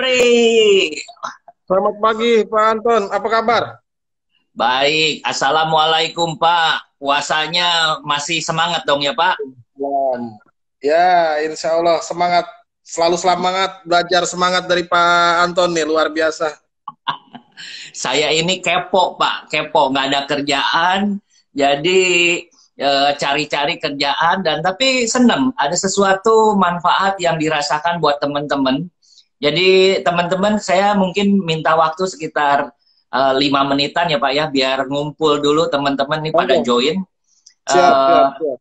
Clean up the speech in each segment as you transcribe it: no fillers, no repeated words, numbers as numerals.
Pri. Selamat pagi, Pak Anton. Apa kabar? Baik, Assalamualaikum Pak. Puasanya masih semangat dong ya Pak? Ya, insya Allah semangat. Selalu semangat, belajar semangat dari Pak Anton nih, luar biasa. Saya ini kepo Pak, kepo. Nggak ada kerjaan, jadi cari-cari kerjaan. Dan tapi seneng, ada sesuatu manfaat yang dirasakan buat teman-teman. Jadi teman-teman saya mungkin minta waktu sekitar 5 menitan ya Pak ya, biar ngumpul dulu teman-teman nih pada Oke, join. siap, siap, Eh, siap.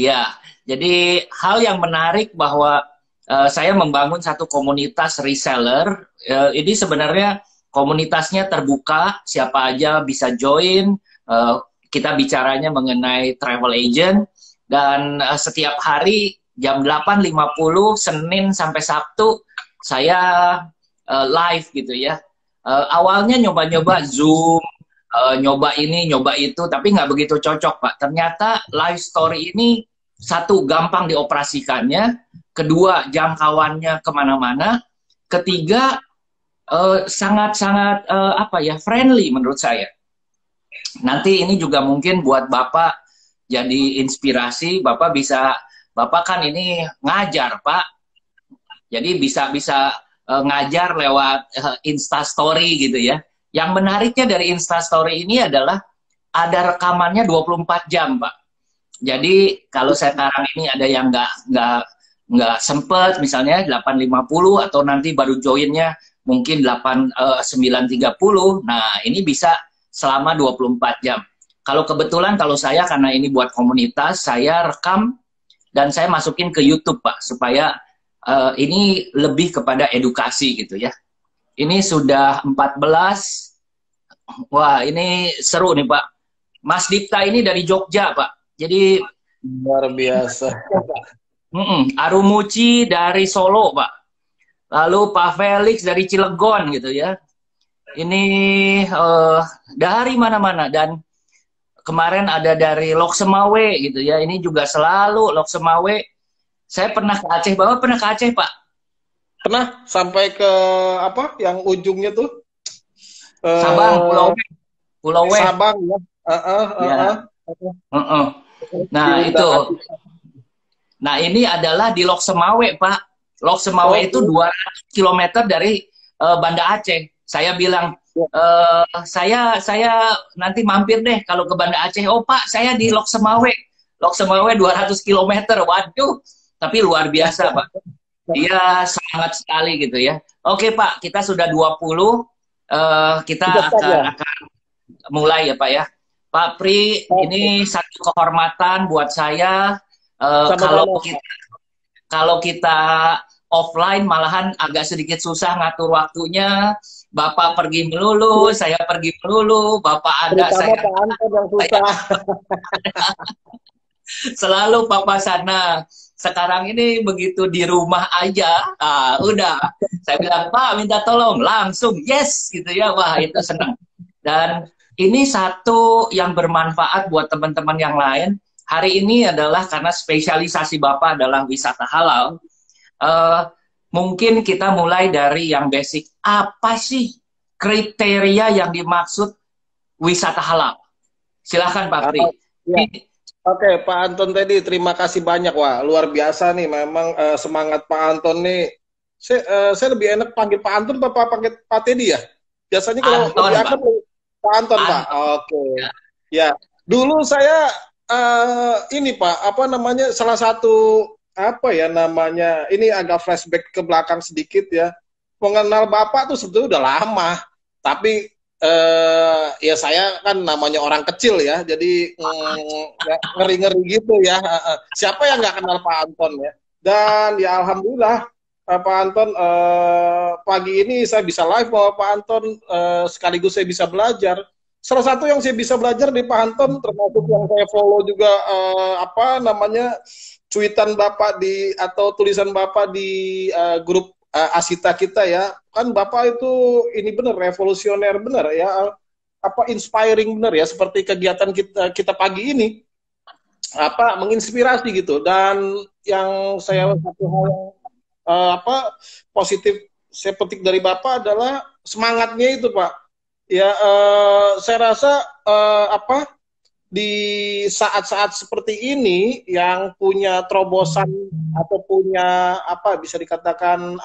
Ya, jadi hal yang menarik bahwa saya membangun satu komunitas reseller. Ini sebenarnya komunitasnya terbuka, siapa aja bisa join. Eh, kita bicaranya mengenai travel agent dan setiap hari jam 8.50 Senin sampai Sabtu saya live gitu ya. Awalnya nyoba-nyoba Zoom, nyoba ini, nyoba itu, tapi nggak begitu cocok, Pak. Ternyata live story ini satu, gampang dioperasikannya, kedua, jangkauannya kemana-mana, ketiga, sangat-sangat apa ya, friendly menurut saya. Nanti ini juga mungkin buat Bapak jadi inspirasi, Bapak kan ini ngajar, Pak. Jadi bisa ngajar lewat Insta Story gitu ya. Yang menariknya dari Insta Story ini adalah ada rekamannya 24 jam, Pak. Jadi kalau sekarang ini ada yang nggak sempet, misalnya 8.50 atau nanti baru joinnya mungkin 9.30. Nah, ini bisa selama 24 jam. Kalau kebetulan kalau saya karena ini buat komunitas, saya rekam dan saya masukin ke YouTube, Pak, supaya ini lebih kepada edukasi gitu ya. Ini sudah 14. Wah, ini seru nih, Pak. Mas Dipta ini dari Jogja, Pak. Jadi Luar biasa. Arumuci dari Solo, Pak. Lalu Pak Felix dari Cilegon gitu ya. Ini dari mana-mana dan kemarin ada dari Loksemawe gitu ya. Ini juga selalu Loksemawe. Saya pernah ke Aceh, Bapak pernah ke Aceh, Pak? Pernah sampai ke apa? Yang ujungnya tuh Sabang, Pulau eh W. Pulau W. Sabang ya. Ya. Nah, Diundang itu. Aziz. Nah, ini adalah di Loksemawe, Pak. Loksemawe itu Oke. 200 kilometer dari Banda Aceh. Saya bilang, saya nanti mampir deh kalau ke Banda Aceh. Oh, Pak, saya di Loksemawe. Loksemawe 200 kilometer. Waduh, tapi luar biasa, Pak. Dia sangat sekali gitu ya. Oke, Pak, kita sudah 20. Kita Sudah start ya? akan mulai ya, Pak ya. Pak Pri, Oke. ini satu kehormatan buat saya. Kalau Sama-sama. kita offline malahan agak sedikit susah ngatur waktunya. Bapak pergi melulu, saya pergi melulu. Bapak ada, Terutama saya Pak Anton yang susah. selalu Papa sana. Sekarang ini begitu di rumah aja, udah. Saya bilang, Pak, minta tolong. Langsung, yes, gitu ya. Wah, itu senang. Dan ini satu yang bermanfaat buat teman-teman yang lain. Hari ini adalah karena spesialisasi Bapak adalah wisata halal. Eh, Mungkin kita mulai dari yang basic. Apa sih kriteria yang dimaksud wisata halal? Silahkan Pak Pri. Ya. Oke, Pak Anton tadi terima kasih banyak, wah luar biasa nih memang semangat Pak Anton nih. Saya lebih enak panggil Pak Anton apa panggil Pak Teddy ya? Biasanya kalau Anton, lebih Pak. akrab Pak Anton, Pak. Anton. Oke. Ya. Ya, dulu saya ini Pak, apa namanya salah satu apa ya namanya ini agak flashback ke belakang sedikit ya. Mengenal Bapak tuh sebetulnya udah lama, tapi ya saya kan namanya orang kecil ya, jadi ngeri-ngeri gitu ya. Siapa yang nggak kenal Pak Anton ya? Dan ya alhamdulillah Pak Anton pagi ini saya bisa live bahwa Pak Anton sekaligus saya bisa belajar. Salah satu yang saya bisa belajar di Pak Anton termasuk yang saya follow juga apa namanya cuitan Bapak di atau tulisan Bapak di grup Asita kita ya, kan Bapak itu ini benar revolusioner benar ya, apa inspiring benar ya, seperti kegiatan kita pagi ini apa menginspirasi gitu. Dan yang saya satu hal yang apa positif saya petik dari Bapak adalah semangatnya itu, Pak. Ya, saya rasa apa di saat-saat seperti ini yang punya terobosan atau punya apa bisa dikatakan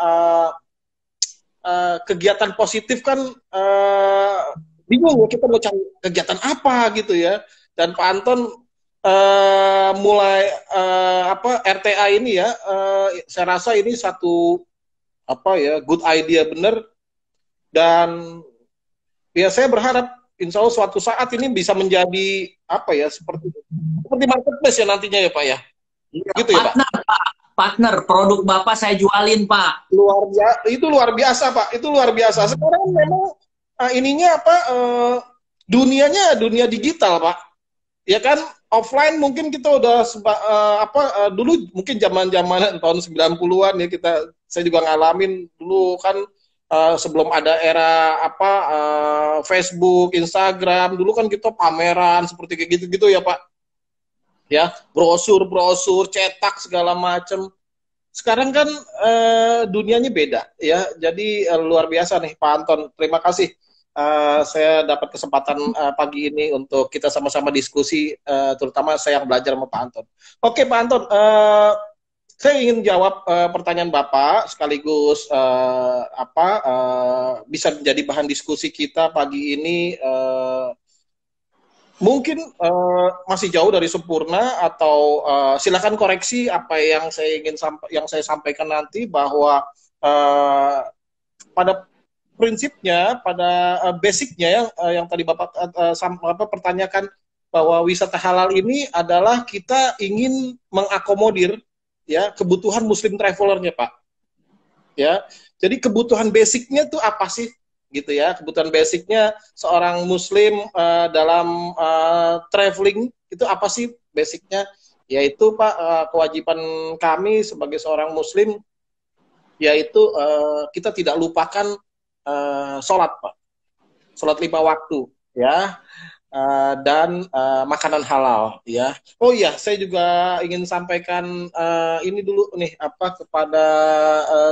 kegiatan positif kan bingung kita mau cari kegiatan apa gitu ya. Dan Pak Anton mulai apa RTA ini ya, saya rasa ini satu apa ya good idea bener. Dan ya saya berharap insya Allah suatu saat ini bisa menjadi apa ya seperti marketplace ya nantinya ya Pak ya, Iya, gitu ya Pak. partner, Pak. Partner, produk Bapak saya jualin, Pak. Luar biasa Pak, itu luar biasa. Sekarang memang ininya apa dunianya dunia digital Pak, ya kan. Offline mungkin kita udah dulu mungkin zaman-zaman tahun 90-an ya saya juga ngalamin dulu kan sebelum ada era apa Facebook, Instagram, dulu kan kita pameran seperti kayak gitu-gitu ya Pak. Ya, brosur, cetak segala macam. Sekarang kan dunianya beda ya. Jadi luar biasa nih Pak Anton. Terima kasih. Saya dapat kesempatan pagi ini untuk kita sama-sama diskusi, terutama saya yang belajar sama Pak Anton. Oke Pak Anton, saya ingin jawab pertanyaan Bapak sekaligus bisa menjadi bahan diskusi kita pagi ini. Mungkin masih jauh dari sempurna atau silakan koreksi apa yang saya sampaikan nanti bahwa pada prinsipnya, pada basicnya yang tadi Bapak pertanyakan bahwa wisata halal ini adalah kita ingin mengakomodir ya kebutuhan Muslim travelernya Pak. Ya, jadi kebutuhan basicnya tuh apa sih? Gitu ya, kebutuhan basicnya seorang Muslim dalam traveling itu apa sih basicnya? Yaitu Pak kewajiban kami sebagai seorang Muslim yaitu kita tidak lupakan sholat Pak, sholat 5 waktu ya, dan makanan halal ya. Oh iya, saya juga ingin sampaikan ini dulu nih apa kepada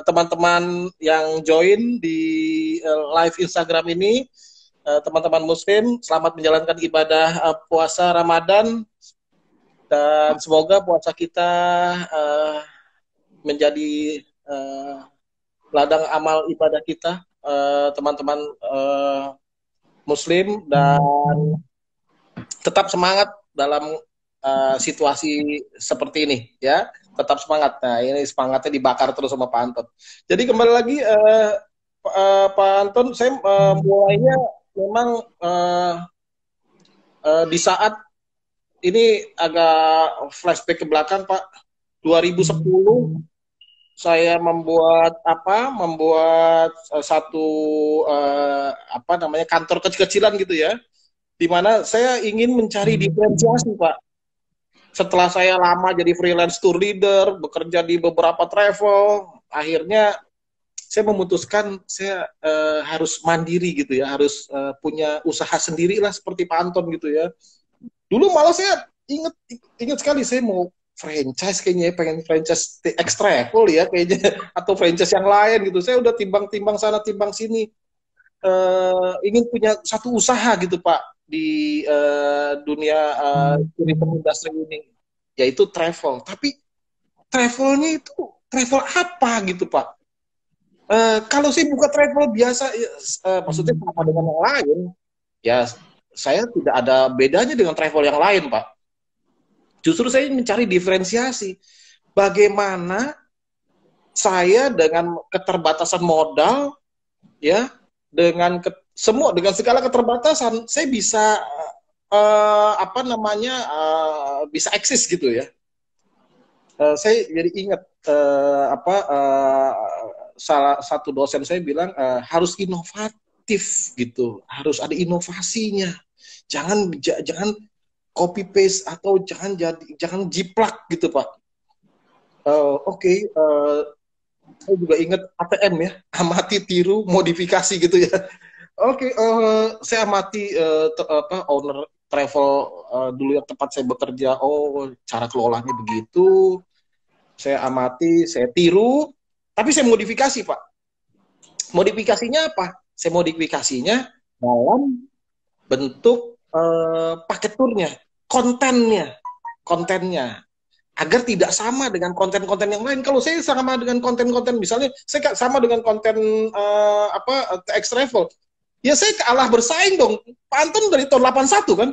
teman-teman yang join di live Instagram ini, teman-teman Muslim, selamat menjalankan ibadah puasa Ramadan dan semoga puasa kita menjadi ladang amal ibadah kita, teman-teman Muslim, dan tetap semangat dalam situasi seperti ini ya, tetap semangat. Nah ini semangatnya dibakar terus sama Pak Anton. Jadi kembali lagi Pak Anton, saya mulainya memang di saat ini agak flashback ke belakang Pak. 2010 saya membuat satu kantor kecil-kecilan gitu ya, di mana saya ingin mencari diferensiasi Pak. Setelah saya lama jadi freelance tour leader, bekerja di beberapa travel, akhirnya saya memutuskan saya harus mandiri gitu ya, harus punya usaha sendiri lah seperti Pak Anton gitu ya. Dulu malah saya ingat sekali saya mau franchise kayaknya, pengen franchise X Travel ya kayaknya, atau franchise yang lain gitu. Saya udah timbang-timbang sana timbang sini, ingin punya satu usaha gitu Pak di dunia tourism industry ini, yaitu travel. Tapi travelnya itu travel apa gitu Pak? Kalau saya buka travel biasa, maksudnya sama dengan yang lain, ya saya tidak ada bedanya dengan travel yang lain Pak. Justru saya mencari diferensiasi. Bagaimana saya dengan keterbatasan modal, ya, dengan segala keterbatasan, saya bisa bisa eksis gitu ya. Saya jadi ingat salah satu dosen saya bilang harus inovatif gitu, harus ada inovasinya. Jangan copy paste atau jangan jiplak gitu Pak. Oke. Saya juga ingat ATM ya, amati, tiru, modifikasi gitu ya. Oke, saya amati owner travel dulu yang tempat saya bekerja. Oh, cara kelolanya begitu. Saya amati, saya tiru, tapi saya modifikasi Pak. Modifikasinya apa? Saya modifikasinya dalam bentuk paket turnya, kontennya, agar tidak sama dengan konten-konten yang lain. Kalau saya sama dengan konten-konten, misalnya saya sama dengan konten TX Travel, ya saya kalah bersaing dong. Pak Anton dari tahun 81 kan?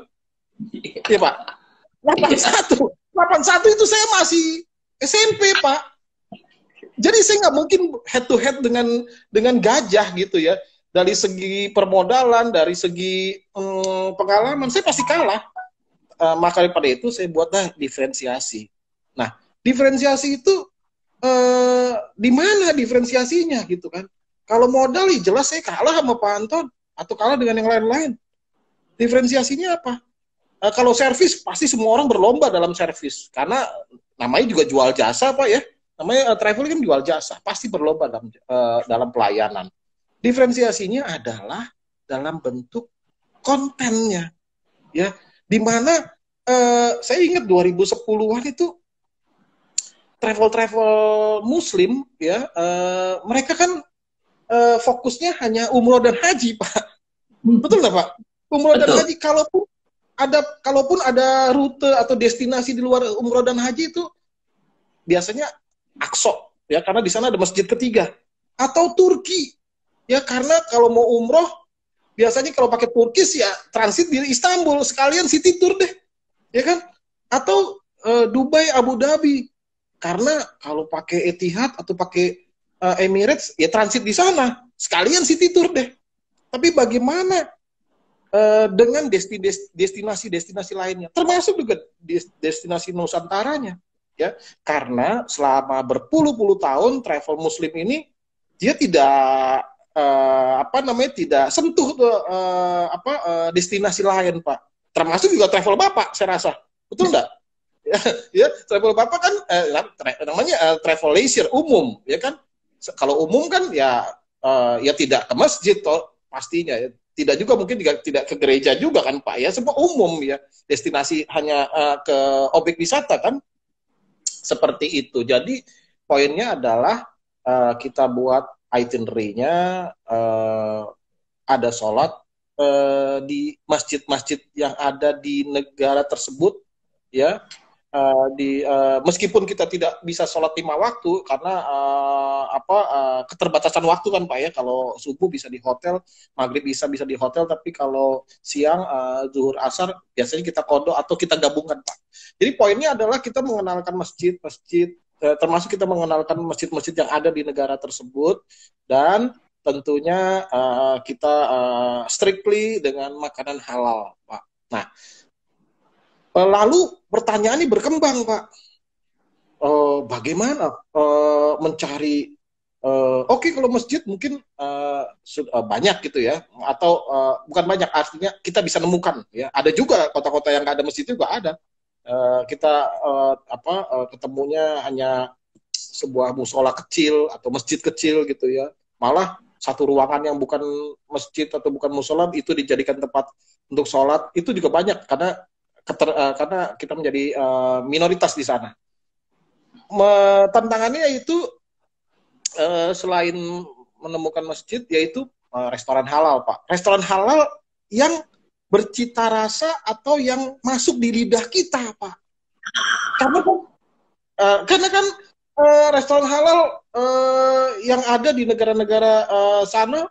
Iya Pak. 81. 81 itu saya masih SMP Pak. Jadi saya nggak mungkin head to head dengan gajah gitu ya. Dari segi permodalan, dari segi pengalaman, saya pasti kalah. Maka daripada itu saya buatlah diferensiasi. Nah, diferensiasi itu di mana diferensiasinya gitu kan? Kalau modal ya jelas saya kalah sama Pak Anton atau kalah dengan yang lain-lain. Diferensiasinya apa? Kalau servis pasti semua orang berlomba dalam servis karena namanya juga jual jasa Pak ya. Namanya travel kan jual jasa, pasti berlomba dalam pelayanan. Diferensiasinya adalah dalam bentuk kontennya, ya. Di mana saya ingat 2010-an itu travel Muslim, ya, mereka kan fokusnya hanya umroh dan haji, Pak. Betul nggak, Pak? Umroh dan haji, kalaupun ada rute atau destinasi di luar umroh dan haji itu biasanya Aqsa, ya, karena di sana ada masjid ketiga, atau Turki. Ya karena kalau mau umroh biasanya kalau pakai Turkish ya transit di Istanbul sekalian city tour deh, ya kan? Atau Dubai, Abu Dhabi. Karena kalau pakai Etihad atau pakai Emirates ya transit di sana sekalian city tour deh. Tapi bagaimana dengan destinasi-destinasi lainnya, termasuk juga destinasi Nusantaranya, ya? Karena selama berpuluh-puluh tahun travel Muslim ini dia tidak tidak sentuh destinasi lain, Pak. Termasuk juga travel Bapak, saya rasa. Betul nggak? Ya, travel Bapak kan namanya travel leisure umum, ya kan? Kalau umum kan ya tidak ke masjid toh pastinya ya. Tidak juga mungkin tidak ke gereja juga kan, Pak ya. Semua umum ya. Destinasi hanya ke objek wisata kan. Seperti itu. Jadi poinnya adalah kita buat itinerary-nya, ada sholat di masjid-masjid yang ada di negara tersebut, ya. Meskipun kita tidak bisa sholat 5 waktu karena keterbatasan waktu kan Pak ya. Kalau subuh bisa di hotel, maghrib bisa di hotel, tapi kalau siang zuhur asar biasanya kita kodok atau kita gabungkan Pak. Jadi poinnya adalah kita mengenalkan masjid-masjid, termasuk kita mengenalkan masjid-masjid yang ada di negara tersebut, dan tentunya kita strictly dengan makanan halal, Pak. Nah, lalu pertanyaan ini berkembang, Pak. Bagaimana mencari oke, kalau masjid mungkin banyak gitu ya, atau bukan banyak, artinya kita bisa nemukan ya. Ada juga kota-kota yang nggak ada masjid juga ada. Kita ketemunya hanya sebuah musola kecil atau masjid kecil gitu ya. Malah satu ruangan yang bukan masjid atau bukan musola itu dijadikan tempat untuk sholat, itu juga banyak karena kita menjadi minoritas di sana. Tantangannya itu selain menemukan masjid, yaitu restoran halal, Pak. Restoran halal yang bercita rasa atau yang masuk di lidah kita, Pak. Karena kan restoran halal yang ada di negara-negara sana,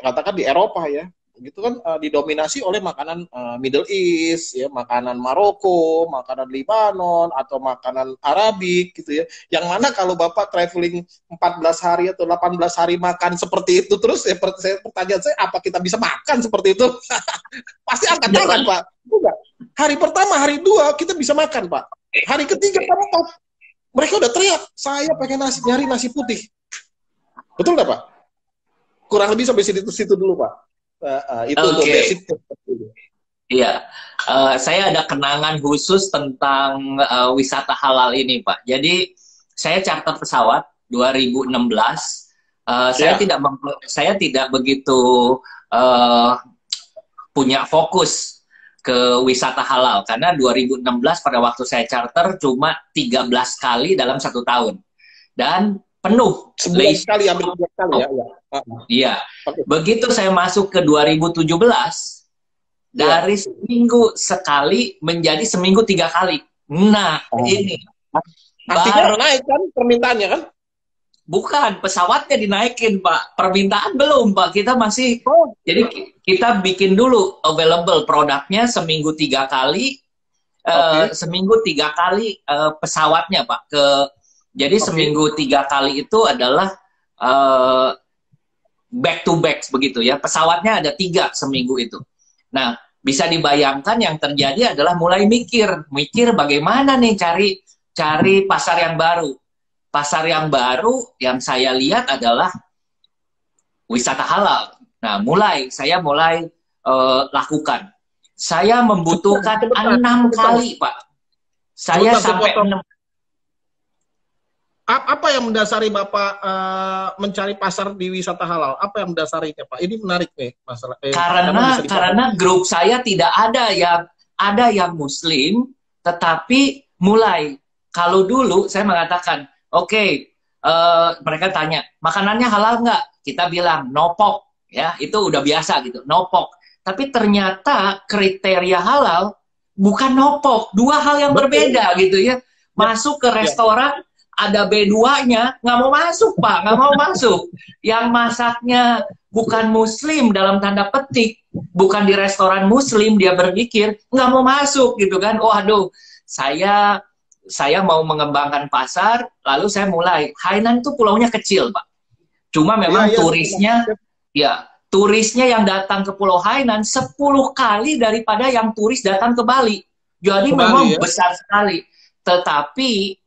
katakan di Eropa ya, gitu kan didominasi oleh makanan Middle East ya, makanan Maroko, makanan Libanon atau makanan Arabik gitu ya. Yang mana kalau Bapak traveling 14 hari atau 18 hari makan seperti itu terus ya, pertanyaan saya, apa kita bisa makan seperti itu? Pasti angkat tangan, Pak. Enggak. Hari pertama, hari 2 kita bisa makan, Pak. Hari ketiga, keempat mereka udah teriak, saya pengen nyari nasi putih. Betul nggak, Pak? Kurang lebih sampai situ dulu, Pak. Itu untuk basic. Iya, saya ada kenangan khusus tentang wisata halal ini, Pak. Jadi saya charter pesawat 2016. Saya tidak begitu punya fokus ke wisata halal karena 2016 pada waktu saya charter cuma 13 kali dalam 1 tahun. Dan penuh. Sebulan sekali, hampir 2 kali ya. Iya. Oke. Begitu saya masuk ke 2017, dari seminggu sekali menjadi seminggu 3 kali. Nah, ini. Artinya naik kan permintaannya kan? Bukan, pesawatnya dinaikin, Pak. Permintaan belum, Pak. Kita masih, jadi kita bikin dulu available produknya seminggu 3 kali, seminggu 3 kali pesawatnya, Pak. Jadi seminggu 3 kali itu adalah back to back begitu ya. Pesawatnya ada 3 seminggu itu. Nah, bisa dibayangkan yang terjadi adalah mulai mikir bagaimana nih cari pasar yang baru. Pasar yang baru yang saya lihat adalah wisata halal. Nah, saya mulai lakukan. Saya membutuhkan 6 kali, Pak. Saya sampai 6. Apa yang mendasari Bapak mencari pasar di wisata halal? Apa yang mendasarinya, Pak? Ini menarik nih masalah. Karena grup saya tidak ada yang Muslim, tetapi mulai. Kalau dulu saya mengatakan, oke, mereka tanya, makanannya halal nggak? Kita bilang, nopok. Ya, itu udah biasa gitu, nopok. Tapi ternyata kriteria halal bukan nopok. 2 hal yang berbeda gitu ya. Masuk ke restoran, ada B2-nya, nggak mau masuk, Pak. Nggak mau masuk. Yang masaknya bukan Muslim dalam tanda petik, bukan di restoran Muslim, dia berpikir, nggak mau masuk gitu kan. Oh, aduh, saya mau mengembangkan pasar, lalu saya mulai. Hainan itu pulaunya kecil, Pak. Cuma memang turisnya yang datang ke Pulau Hainan 10 kali daripada yang turis datang ke Bali. Jadi memang besar sekali. Tetapi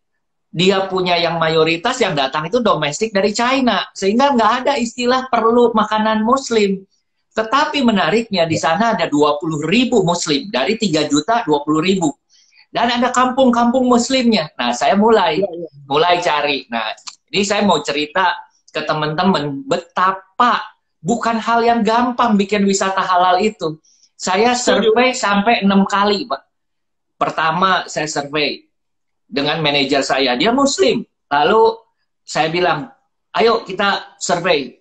dia punya yang mayoritas yang datang itu domestik dari China. Sehingga nggak ada istilah perlu makanan Muslim. Tetapi menariknya di sana ada 20.000 Muslim. Dari 3 juta 20.000. Dan ada kampung-kampung Muslimnya. Nah, saya mulai cari. Nah, ini saya mau cerita ke teman-teman betapa bukan hal yang gampang bikin wisata halal itu. Saya survei sampai 6 kali, Pak. Pertama, saya survei dengan manajer saya. Dia Muslim. Lalu saya bilang, ayo kita survei.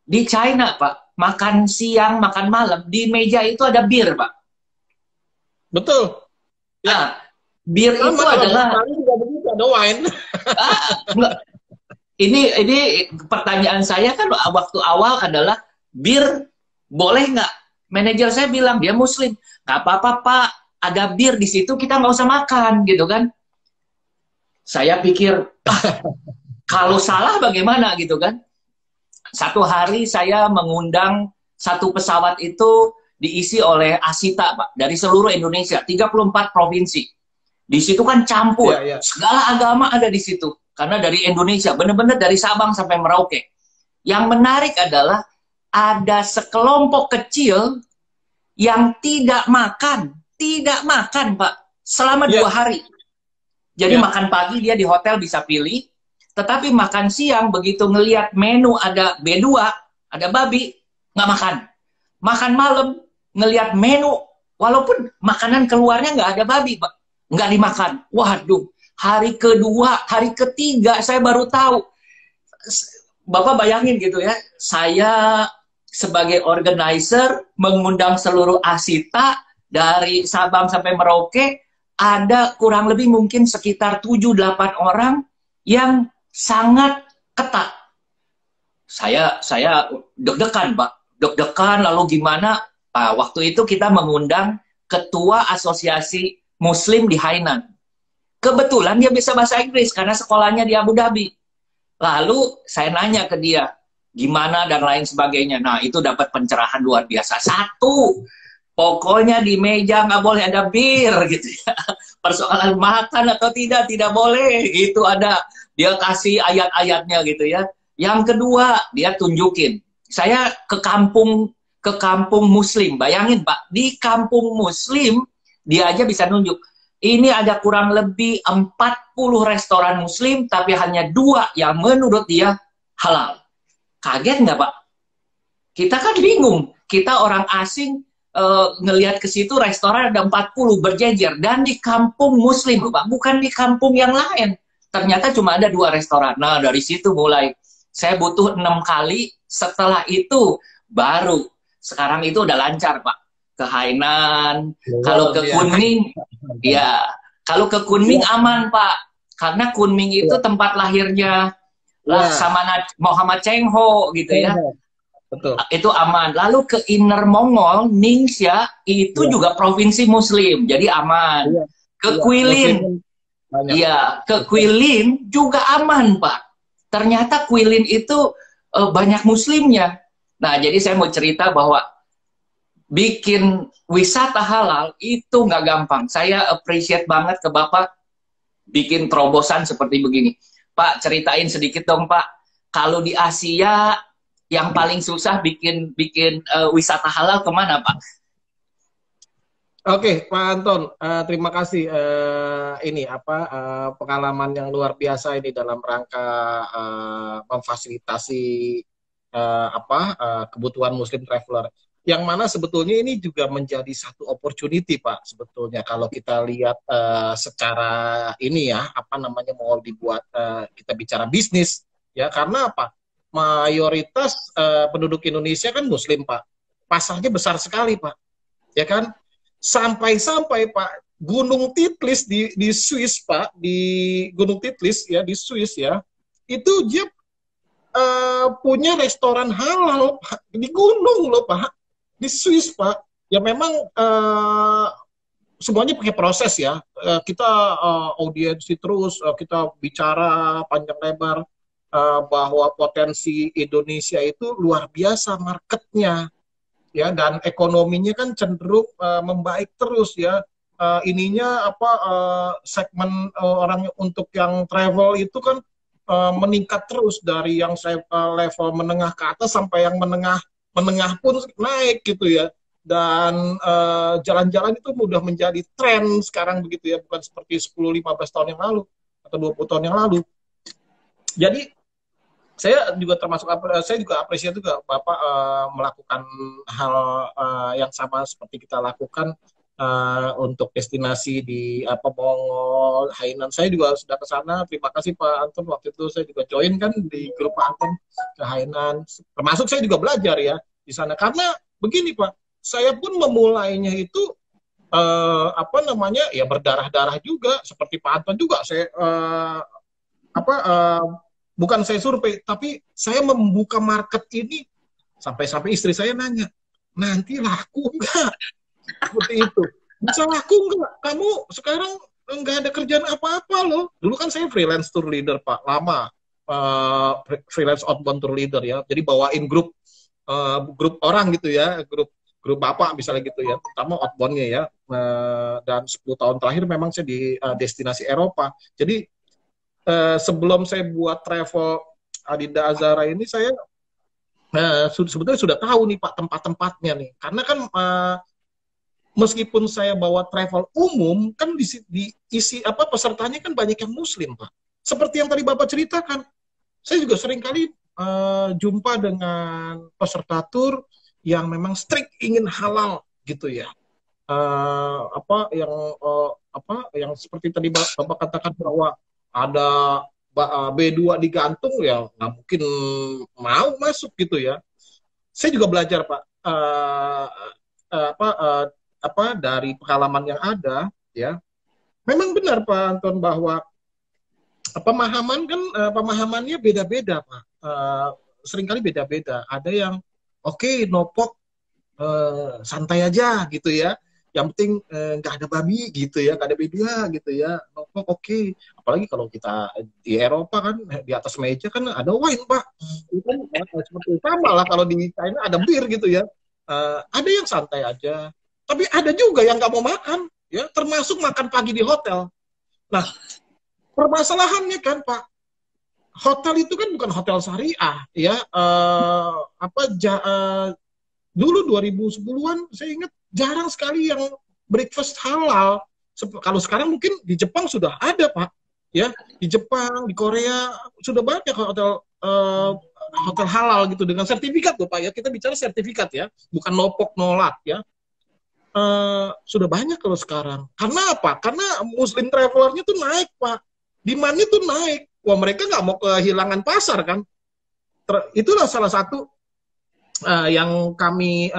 Di China, Pak, makan siang, makan malam, di meja itu ada bir, Pak. Betul. Nah, bir itu adalah ada wine. Ini pertanyaan saya kan waktu awal adalah bir boleh nggak? Manajer saya bilang dia Muslim, nggak apa-apa Pak, ada bir di situ kita nggak usah makan gitu kan? Saya pikir kalau salah bagaimana gitu kan? Satu hari saya mengundang satu pesawat itu diisi oleh Asita, Pak, dari seluruh Indonesia, 34 provinsi. Di situ kan campur, segala agama ada di situ. Karena dari Indonesia, benar-benar dari Sabang sampai Merauke. Yang menarik adalah ada sekelompok kecil yang tidak makan, Pak, selama 2 hari. Jadi makan pagi dia di hotel bisa pilih, tetapi makan siang begitu ngelihat menu ada B2, ada babi, nggak makan. Makan malam ngelihat menu, walaupun makanan keluarnya nggak ada babi, Pak, nggak dimakan. Waduh, hari kedua, hari ketiga saya baru tahu. Bapak bayangin gitu ya, saya sebagai organizer mengundang seluruh Asita dari Sabang sampai Merauke, ada kurang lebih mungkin sekitar 7-8 orang yang sangat ketat. Saya deg-degan, Pak. Deg-degan, lalu gimana? Waktu itu kita mengundang ketua asosiasi Muslim di Hainan. Kebetulan dia bisa bahasa Inggris karena sekolahnya di Abu Dhabi. Lalu saya nanya ke dia, gimana dan lain sebagainya. Nah, itu dapat pencerahan luar biasa. 1, pokoknya di meja nggak boleh ada bir gitu ya. Persoalan makan atau tidak boleh. Itu ada, dia kasih ayat-ayatnya gitu ya. Yang kedua, dia tunjukin. Saya ke kampung Muslim. Bayangin, Pak, di kampung Muslim dia aja bisa nunjuk. Ini ada kurang lebih 40 restoran Muslim, tapi hanya 2 yang menurut dia halal. Kaget nggak, Pak? Kita kan bingung. Kita orang asing ngelihat ke situ restoran ada 40 berjejer. Dan di kampung Muslim, Pak. Bukan di kampung yang lain. ternyata cuma ada 2 restoran. Nah, dari situ mulai saya butuh 6 kali. Setelah itu baru sekarang itu udah lancar, Pak. Ke Hainan, kalau Luar ke biasa. Kunming, ya kalau ke Kunming aman, Pak. Karena Kunming itu Iya. tempat lahirnya Iya. Laksamana Muhammad Cheng Ho gitu ya. Betul. Itu aman. Lalu ke Inner Mongol, Ningxia, itu Iya. juga provinsi Muslim, jadi aman. Iya. Ke Iya. Muslim Quilin, kan banyak. iya, ke Betul. Quilin juga aman, Pak. Ternyata Quilin itu banyak Muslimnya. Nah, jadi saya mau cerita bahwa bikin wisata halal itu nggak gampang. Saya appreciate banget ke Bapak bikin terobosan seperti begini. Pak, ceritain sedikit dong, Pak. Kalau di Asia yang paling susah bikin bikin wisata halal kemana, Pak? Oke, Pak Anton, terima kasih. Ini apa pengalaman yang luar biasa ini dalam rangka memfasilitasi kebutuhan Muslim traveler. Yang mana sebetulnya ini juga menjadi satu opportunity, Pak. Sebetulnya kalau kita lihat secara ini ya, apa namanya mau dibuat kita bicara bisnis, ya karena apa? Mayoritas penduduk Indonesia kan Muslim, Pak. Pasarnya besar sekali, Pak. Ya kan? Sampai-sampai Pak Gunung Titlis di Swiss Pak, di Gunung Titlis ya di Swiss ya, itu dia punya restoran halal Pak di gunung loh Pak, di Swiss Pak. Ya memang semuanya pakai proses ya. Kita audiensi terus, kita bicara panjang lebar bahwa potensi Indonesia itu luar biasa marketnya ya, dan ekonominya kan cenderung membaik terus ya. Ininya apa segmen orang untuk yang travel itu kan meningkat terus dari yang level menengah ke atas sampai yang menengah menengah pun naik gitu ya. Dan jalan-jalan itu mudah menjadi tren sekarang begitu ya, bukan seperti 10-15 tahun yang lalu atau 20 tahun yang lalu. Jadi saya juga termasuk, saya juga apresiasi juga Bapak melakukan hal yang sama seperti kita lakukan untuk destinasi di Mongol, Hainan. Saya juga sudah ke sana. Terima kasih Pak Anton. Waktu itu saya juga join kan di grup Pak Anton ke Hainan. Termasuk saya juga belajar ya di sana. Karena begini Pak, saya pun memulainya itu apa namanya ya berdarah-darah juga seperti Pak Anton juga. Saya bukan saya survei, tapi saya membuka market ini sampai-sampai istri saya nanya, nanti laku enggak? Seperti itu. Bisa laku enggak? Kamu sekarang enggak ada kerjaan apa-apa loh. Dulu kan saya freelance tour leader Pak, lama. Freelance outbound tour leader ya. Jadi bawain grup orang gitu ya, grup Bapak misalnya gitu ya, terutama outboundnya ya. Dan 10 tahun terakhir memang saya di destinasi Eropa. Jadi sebelum saya buat travel Adinda Azara ini, saya sebetulnya sudah tahu nih Pak tempat-tempatnya nih. Karena kan meskipun saya bawa travel umum, kan diisi pesertanya kan banyak yang Muslim Pak. Seperti yang tadi Bapak ceritakan, saya juga sering kali jumpa dengan peserta tur yang memang strict ingin halal gitu ya. Yang seperti tadi Bapak katakan bahwa ada B2 digantung ya nggak mungkin mau masuk gitu ya. Saya juga belajar Pak dari pengalaman yang ada ya. Memang benar Pak Anton bahwa pemahamannya beda-beda Pak. Seringkali beda-beda. Ada yang oke, nopok santai aja gitu ya. Yang penting nggak ada babi gitu ya, nggak ada media gitu ya, nopok oke. Apalagi kalau kita di Eropa kan di atas meja kan ada wine Pak. Itu kan seperti sama lah kalau di China ada bir gitu ya. Ada yang santai aja, tapi ada juga yang nggak mau makan ya, termasuk makan pagi di hotel. Nah, permasalahannya kan Pak, hotel itu kan bukan hotel syariah ya. Dulu 2010-an saya ingat jarang sekali yang breakfast halal. Kalau sekarang mungkin di Jepang sudah ada Pak, ya di Jepang, di Korea sudah banyak hotel halal gitu dengan sertifikat loh Pak ya. Kita bicara sertifikat ya, bukan nopok nolak ya. Sudah banyak kalau sekarang. Karena apa? Karena Muslim travelernya tuh naik Pak. demand-nya tuh naik. Wah, mereka nggak mau kehilangan pasar kan. Itulah salah satu yang kami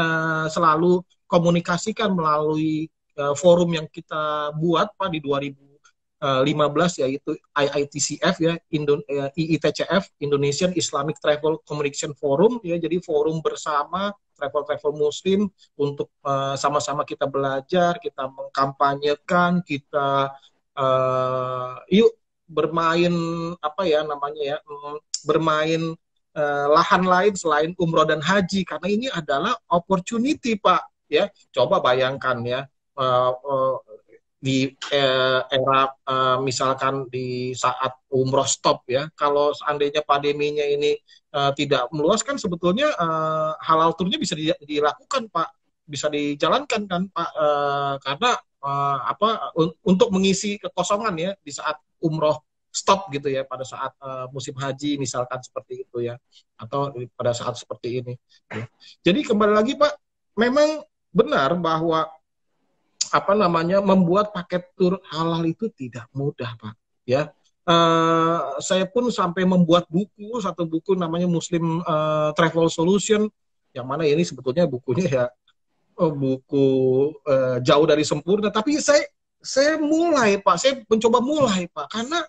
selalu komunikasikan melalui forum yang kita buat Pak di 2015, yaitu IITCF ya, IITCF, Indonesian Islamic Travel Communication Forum ya. Jadi forum bersama travel muslim untuk sama-sama kita belajar, kita mengkampanyekan, kita yuk bermain apa ya namanya ya, bermain lahan lain selain umroh dan haji, karena ini adalah opportunity Pak ya. Coba bayangkan ya, di era misalkan di saat umroh stop ya, kalau seandainya pandeminya ini tidak meluas kan sebetulnya halal turnya bisa dilakukan Pak, bisa dijalankan kan Pak, karena untuk mengisi kekosongan ya di saat umroh stop gitu ya, pada saat musim haji misalkan seperti itu ya, atau pada saat seperti ini ya. Jadi kembali lagi Pak, memang benar bahwa membuat paket tur halal itu tidak mudah Pak ya. Saya pun sampai membuat satu buku namanya Muslim Travel Solution, yang mana ini sebetulnya bukunya ya buku jauh dari sempurna, tapi saya mulai Pak, saya mencoba mulai Pak, karena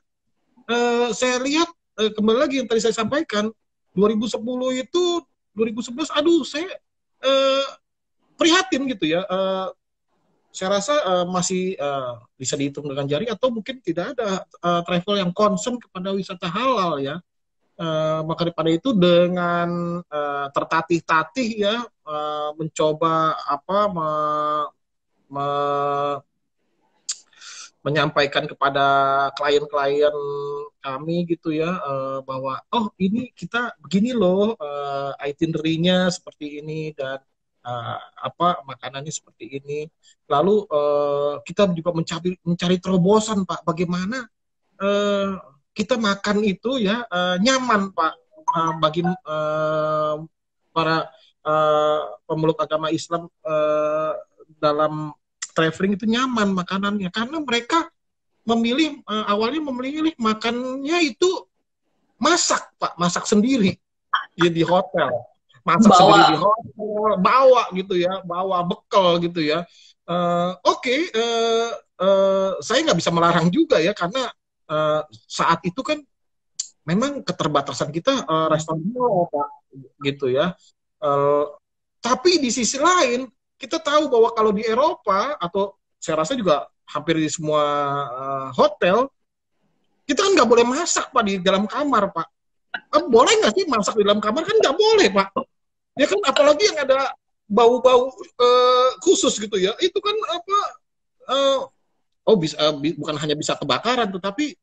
saya lihat kembali lagi yang tadi saya sampaikan, 2010 itu 2011, aduh saya prihatin gitu ya. Saya rasa masih bisa dihitung dengan jari, atau mungkin tidak ada travel yang concern kepada wisata halal ya. Maka daripada itu dengan tertatih-tatih ya, mencoba menyampaikan kepada klien-klien kami gitu ya, bahwa oh ini kita begini loh, itinerary-nya seperti ini, dan makanannya seperti ini. Lalu kita juga mencari terobosan Pak, bagaimana kita makan itu ya nyaman Pak, bagi para pemeluk agama Islam dalam traveling itu nyaman makanannya, karena mereka awalnya memilih makannya itu masak Pak, masak sendiri ya di hotel, sendiri di hotel, bawa gitu ya, bawa bekal gitu ya. Oke, saya nggak bisa melarang juga ya, karena saat itu kan memang keterbatasan kita restoran Pak gitu ya. Tapi di sisi lain kita tahu bahwa kalau di Eropa, atau saya rasa juga hampir di semua hotel, kita kan nggak boleh masak Pak di dalam kamar Pak. Boleh nggak sih masak di dalam kamar? Kan nggak boleh Pak. Ya kan, apalagi yang ada bau-bau khusus gitu ya. Itu kan bukan hanya bisa kebakaran, tetapi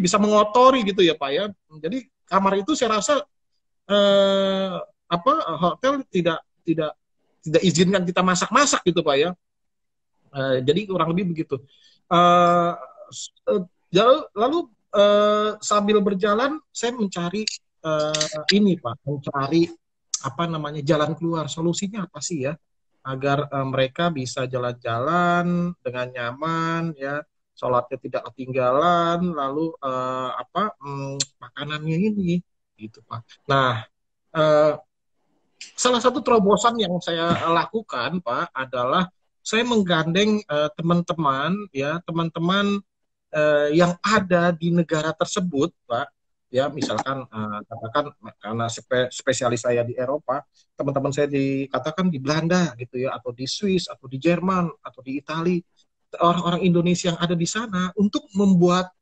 bisa mengotori gitu ya Pak ya. Jadi kamar itu saya rasa hotel tidak izinkan kita masak-masak gitu Pak ya. Jadi kurang lebih begitu. Lalu sambil berjalan saya mencari ini Pak, mencari jalan keluar, solusinya apa sih ya, agar mereka bisa jalan-jalan dengan nyaman ya, sholatnya tidak ketinggalan, lalu makanannya ini gitu Pak. Nah, salah satu terobosan yang saya lakukan Pak adalah saya menggandeng teman-teman yang ada di negara tersebut Pak ya. Misalkan katakan karena spesialis saya di Eropa, teman-teman saya dikatakan di Belanda gitu ya, atau di Swiss, atau di Jerman, atau di Italia, orang-orang Indonesia yang ada di sana, untuk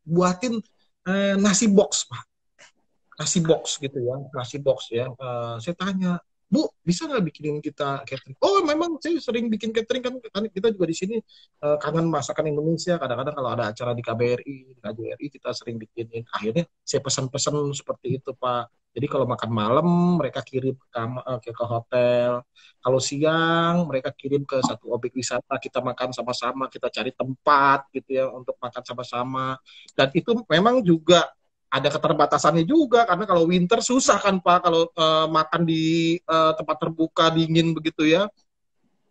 buatin nasi box Pak, nasi box gitu ya, nasi box ya. Saya tanya, Bu, bisa nggak bikinin kita catering? Oh, memang saya sering bikin catering kan kita juga di sini kangen masakan Indonesia. Kadang-kadang kalau ada acara di KBRI, di KJRI, kita sering bikinin. Akhirnya saya pesan-pesan seperti itu Pak. Jadi kalau makan malam mereka kirim ke hotel. Kalau siang mereka kirim ke satu objek wisata, kita makan sama-sama, kita cari tempat gitu ya untuk makan sama-sama. Dan itu memang juga ada keterbatasannya juga, karena kalau winter susah kan Pak, kalau makan di tempat terbuka dingin begitu ya.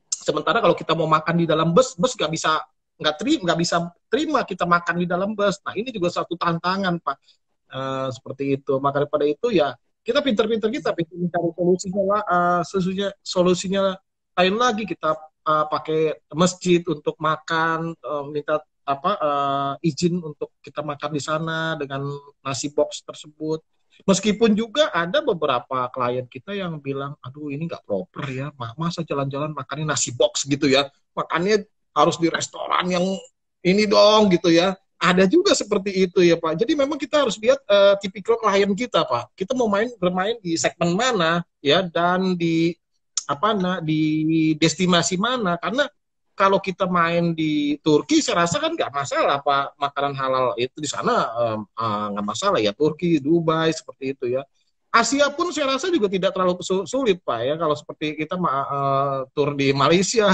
Sementara kalau kita mau makan di dalam bus nggak bisa nggak bisa terima kita makan di dalam bus. Nah ini juga satu tantangan Pak. Seperti itu. Maka daripada itu ya kita pinter-pinter kita mencari solusinya lah, solusinya lain lagi kita pakai masjid untuk makan, minta izin untuk kita makan di sana dengan nasi box tersebut. Meskipun juga ada beberapa klien kita yang bilang, aduh ini nggak proper ya, masa jalan-jalan makannya nasi box gitu ya, makannya harus di restoran yang ini dong gitu ya. Ada juga seperti itu ya Pak. Jadi memang kita harus lihat tipikal klien kita Pak. Kita mau bermain di segmen mana ya, dan di di destinasi mana. Karena kalau kita main di Turki, saya rasa kan nggak masalah Pak, makanan halal itu di sana nggak masalah ya, Turki, Dubai seperti itu ya. Asia pun saya rasa juga tidak terlalu sulit Pak ya, kalau seperti kita tur di Malaysia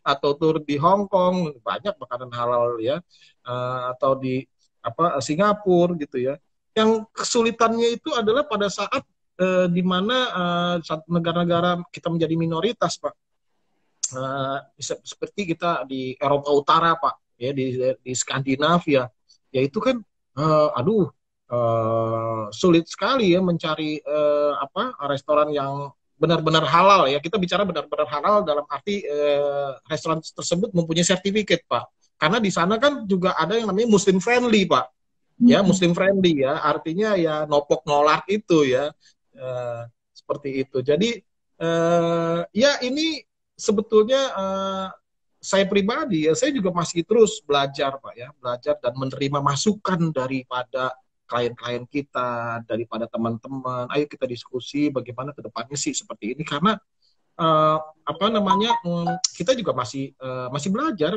atau tur di Hong Kong banyak makanan halal ya, atau di Singapura gitu ya. Yang kesulitannya itu adalah pada saat di mana negara-negara kita menjadi minoritas Pak. Seperti kita di Eropa Utara Pak ya, di Skandinavia ya, itu kan sulit sekali ya mencari restoran yang benar-benar halal ya. Kita bicara benar-benar halal dalam arti restoran tersebut mempunyai sertifikat Pak, karena di sana kan juga ada yang namanya Muslim friendly Pak ya. Muslim friendly ya artinya ya nopok nolak itu ya, seperti itu. Jadi ya ini sebetulnya saya pribadi ya, saya juga masih terus belajar Pak ya, belajar dan menerima masukan daripada klien-klien kita, daripada teman-teman. Ayo kita diskusi bagaimana ke depannya sih seperti ini, karena kita juga masih belajar,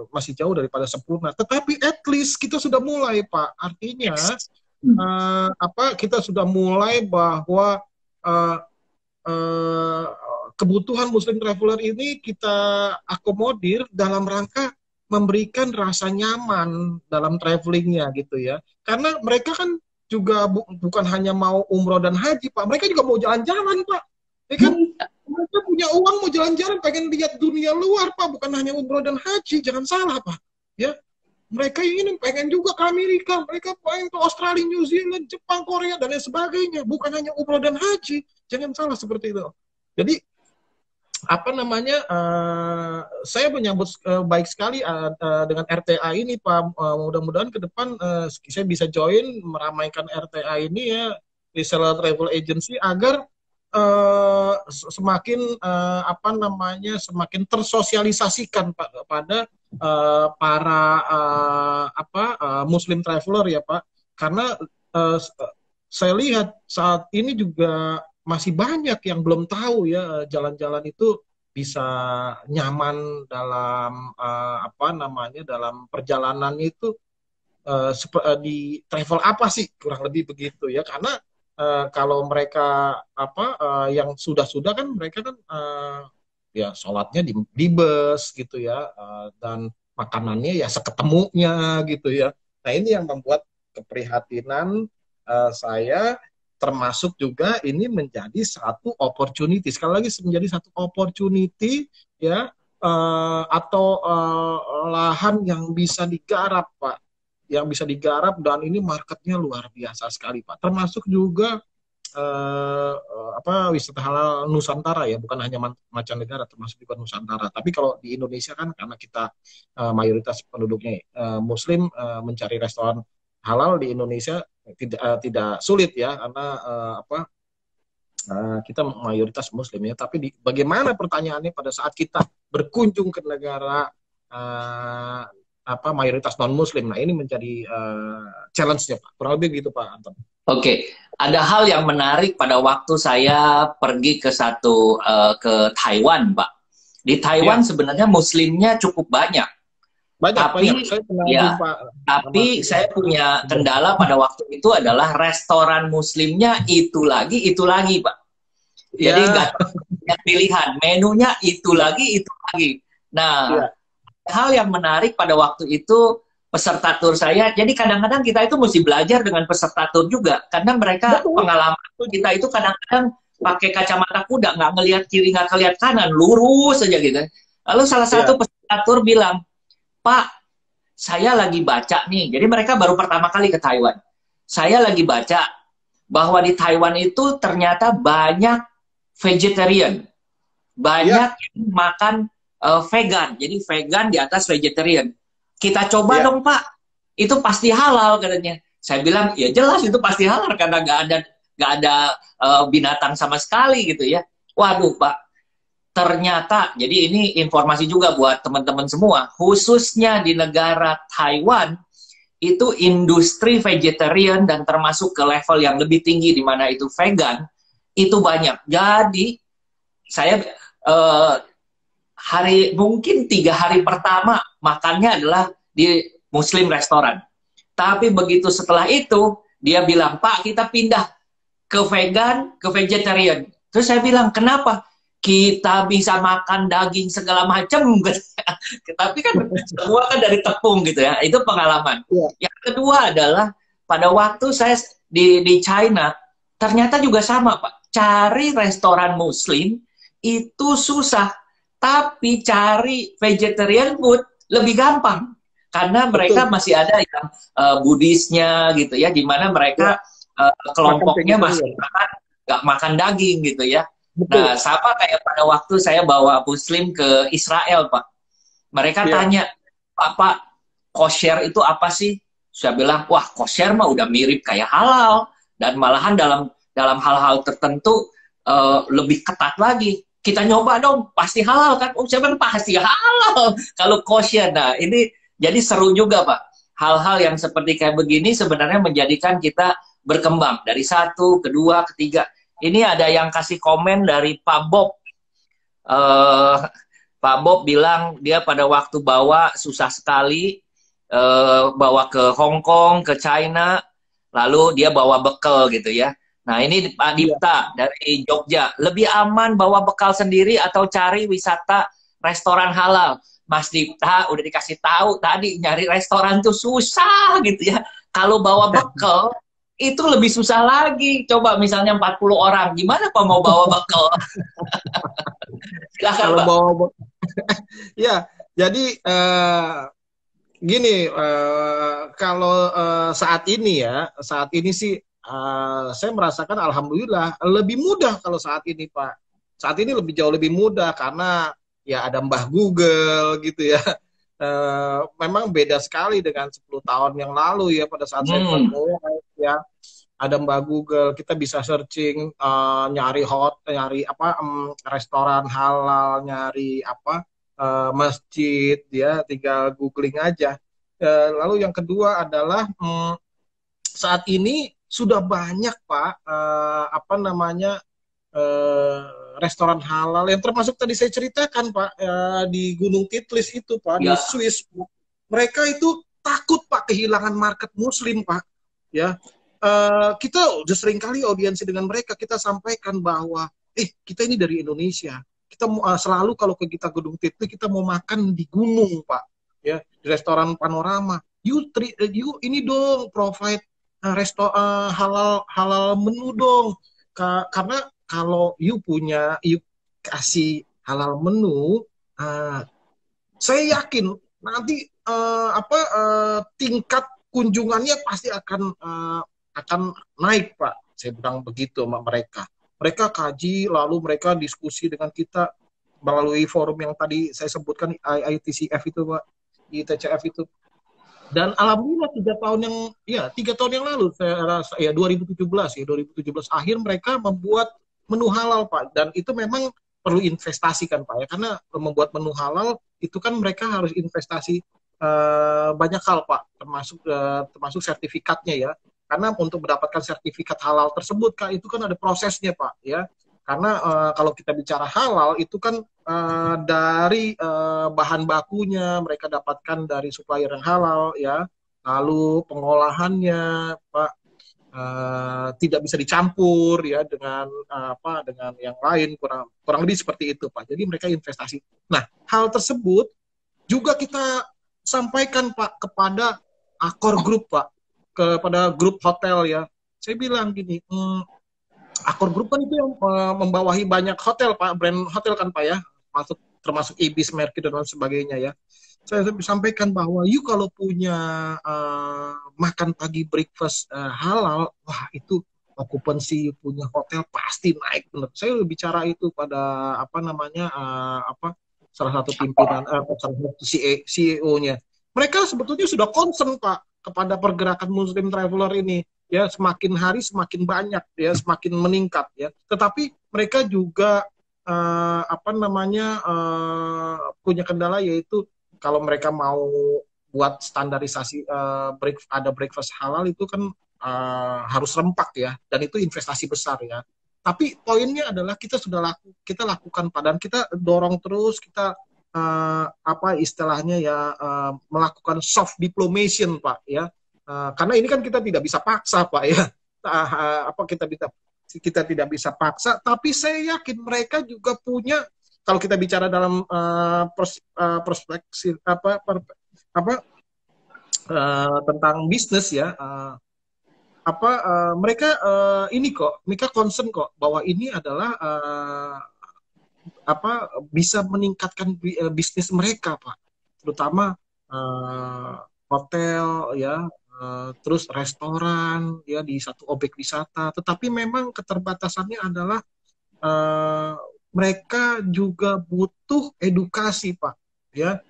masih jauh daripada sempurna. Tetapi at least kita sudah mulai Pak. Artinya kita sudah mulai bahwa kebutuhan Muslim traveler ini kita akomodir dalam rangka memberikan rasa nyaman dalam travelingnya gitu ya. Karena mereka kan juga bukan hanya mau umroh dan haji Pak, mereka juga mau jalan-jalan Pak. Ya kan? Mereka punya uang mau jalan-jalan, pengen lihat dunia luar Pak, bukan hanya umroh dan haji, jangan salah Pak. Ya, mereka pengen juga ke Amerika, mereka pengen ke Australia, New Zealand, Jepang, Korea dan lain sebagainya, bukan hanya umroh dan haji, jangan salah seperti itu. Jadi saya menyambut baik sekali dengan RTA ini Pak. Mudah-mudahan ke depan saya bisa join meramaikan RTA ini ya, Reseller Travel Agency, agar semakin tersosialisasikan Pak kepada para Muslim traveler ya Pak. Karena saya lihat saat ini juga masih banyak yang belum tahu ya jalan-jalan itu bisa nyaman dalam dalam perjalanan itu di travel apa sih, kurang lebih begitu ya. Karena kalau mereka yang sudah kan mereka kan ya sholatnya di bus gitu ya, dan makanannya ya seketemunya gitu ya. Nah ini yang membuat keprihatinan saya, termasuk juga ini menjadi satu opportunity, sekali lagi menjadi satu opportunity ya, atau lahan yang bisa digarap Pak, yang bisa digarap, dan ini marketnya luar biasa sekali Pak. Termasuk juga wisata halal Nusantara ya, bukan hanya mancanegara, termasuk juga Nusantara. Tapi kalau di Indonesia kan karena kita mayoritas penduduknya Muslim, mencari restoran halal di Indonesia tidak sulit ya, karena kita mayoritas Muslim ya. Tapi bagaimana pertanyaannya pada saat kita berkunjung ke negara mayoritas non Muslim? Nah ini menjadi challenge-nya Pak, kurang lebih gitu Pak Anton. Oke, ada hal yang menarik pada waktu saya pergi ke Taiwan Pak. Di Taiwan sebenarnya Muslimnya cukup banyak. Tapi saya punya kendala pada waktu itu adalah restoran Muslimnya itu lagi Pak. Jadi nggak punya pilihan, menunya itu lagi. Nah, hal yang menarik pada waktu itu peserta tur saya, jadi kadang-kadang kita itu mesti belajar dengan peserta tur juga, karena mereka pengalaman kita itu kadang-kadang pakai kacamata kuda, nggak ngelihat kiri, nggak ngelihat kanan, lurus aja gitu. Lalu salah satu peserta tur bilang, Pak, saya lagi baca nih. Jadi mereka baru pertama kali ke Taiwan. Saya lagi baca bahwa di Taiwan itu ternyata banyak vegetarian. Banyak Ya, yang makan vegan. Jadi vegan di atas vegetarian. Kita coba ya, dong, Pak. Itu pasti halal katanya. Saya bilang, ya jelas itu pasti halal karena nggak ada binatang sama sekali gitu ya. Waduh, Pak. Ternyata, jadi ini informasi juga buat teman-teman semua, khususnya di negara Taiwan, itu industri vegetarian dan termasuk ke level yang lebih tinggi di mana itu vegan, itu banyak. Jadi, saya eh, mungkin 3 hari pertama makannya adalah di Muslim restoran. Tapi begitu setelah itu, dia bilang, Pak, kita pindah ke vegan, ke vegetarian. Terus saya bilang, kenapa? Kita bisa makan daging segala macam. Tapi kan semua kan dari tepung gitu ya. Itu pengalaman. ya, Yang kedua adalah, pada waktu saya di China, ternyata juga sama, Pak. Cari restoran Muslim itu susah. Tapi cari vegetarian food lebih gampang. Karena mereka betul. masih ada yang Buddhisnya gitu ya, di mana Ya, mereka makan kelompoknya masih vegetarian. nggak makan daging gitu ya. Nah, Betul. sama kayak pada waktu saya bawa Muslim ke Israel, Pak. Mereka Ya, tanya, Pak, kosher itu apa sih? Saya bilang, wah, kosher mah udah mirip kayak halal. Dan malahan dalam hal-hal tertentu lebih ketat lagi. Kita nyoba dong, pasti halal kan? Oh, saya bilang, pasti halal. Kalau kosher, nah ini jadi seru juga, Pak. Hal-hal yang seperti kayak begini sebenarnya menjadikan kita berkembang. Dari satu, kedua, ketiga. Ini ada yang kasih komen dari Pak Bob. Eh, Pak Bob bilang dia pada waktu bawa susah sekali, bawa ke Hong Kong, ke China, lalu dia bawa bekal gitu ya. Nah ini Pak ya. Dipta dari Jogja, lebih aman bawa bekal sendiri atau cari wisata restoran halal? Mas Dipta udah dikasih tahu tadi nyari restoran tuh susah gitu ya. Kalau bawa bekal itu lebih susah lagi. Coba misalnya 40 orang, gimana Pak mau bawa bekal? Silakan Kalau Pak. bawa, ya, jadi gini, kalau saat ini ya, saat ini sih saya merasakan alhamdulillah lebih mudah kalau saat ini, Pak. Saat ini lebih jauh lebih mudah karena ya ada Mbah Google gitu ya. Memang beda sekali dengan 10 tahun yang lalu ya pada saat saya Hmm, memulai ya. Ada Mbah Google, kita bisa searching, nyari apa, restoran halal, nyari apa, masjid, ya tinggal googling aja. Lalu yang kedua adalah saat ini sudah banyak Pak, apa namanya, eh, restoran halal yang termasuk tadi saya ceritakan Pak, di Gunung Titlis itu Pak, di ya. Swiss. Mereka itu takut Pak kehilangan market Muslim Pak, ya. Kita udah sering kali audiensi dengan mereka, kita sampaikan bahwa kita ini dari Indonesia, kita selalu kalau ke kita Gunung Titlis kita mau makan di gunung Pak, ya, di restoran Panorama. You ini dong provide halal halal menu dong. Karena kalau you kasih halal menu, uh, saya yakin nanti tingkat kunjungannya pasti akan naik Pak. Saya bilang begitu sama mereka. Mereka kaji, lalu mereka diskusi dengan kita melalui forum yang tadi saya sebutkan, IITCF itu Pak, ITCF itu. Dan alhamdulillah 3 tahun yang lalu saya rasa ya 2017 akhir mereka membuat menu halal Pak, dan itu memang perlu investasi kan Pak ya, karena membuat menu halal itu kan mereka harus investasi banyak hal Pak, termasuk sertifikatnya ya, karena untuk mendapatkan sertifikat halal tersebut Kak itu kan ada prosesnya Pak ya, karena kalau kita bicara halal itu kan dari bahan bakunya mereka dapatkan dari supplier yang halal ya, lalu pengolahannya Pak tidak bisa dicampur ya dengan dengan yang lain, kurang kurang lebih seperti itu Pak. Jadi mereka investasi. Nah, hal tersebut juga kita sampaikan Pak kepada Accor Group Pak, kepada grup hotel ya. Saya bilang gini, Accor Group kan itu yang membawahi banyak hotel Pak, brand hotel kan Pak ya, termasuk Ibis, Mercury dan lain sebagainya ya. saya sampaikan bahwa you kalau punya makan pagi breakfast halal, wah itu okupansi punya hotel pasti naik benar. Saya bicara itu pada apa namanya salah satu pimpinan salah satu CEO-nya. Mereka sebetulnya sudah concern Pak kepada pergerakan Muslim traveler ini, ya semakin hari semakin banyak, ya semakin meningkat, ya. Tetapi mereka juga punya kendala, yaitu kalau mereka mau buat standarisasi ada breakfast halal itu kan harus rempak, ya, dan itu investasi besar, ya. Tapi poinnya adalah kita lakukan Pak, dan kita dorong terus, kita istilahnya ya melakukan soft diplomation Pak, ya. Karena ini kan kita tidak bisa paksa Pak, ya. Kita tidak bisa paksa, tapi saya yakin mereka juga punya, kalau kita bicara dalam perspektif tentang bisnis, ya, mereka concern kok bahwa ini adalah bisa meningkatkan bisnis mereka Pak, terutama hotel, ya, terus restoran, ya, di satu objek wisata. Tetapi memang keterbatasannya adalah mereka juga butuh edukasi Pak, ya.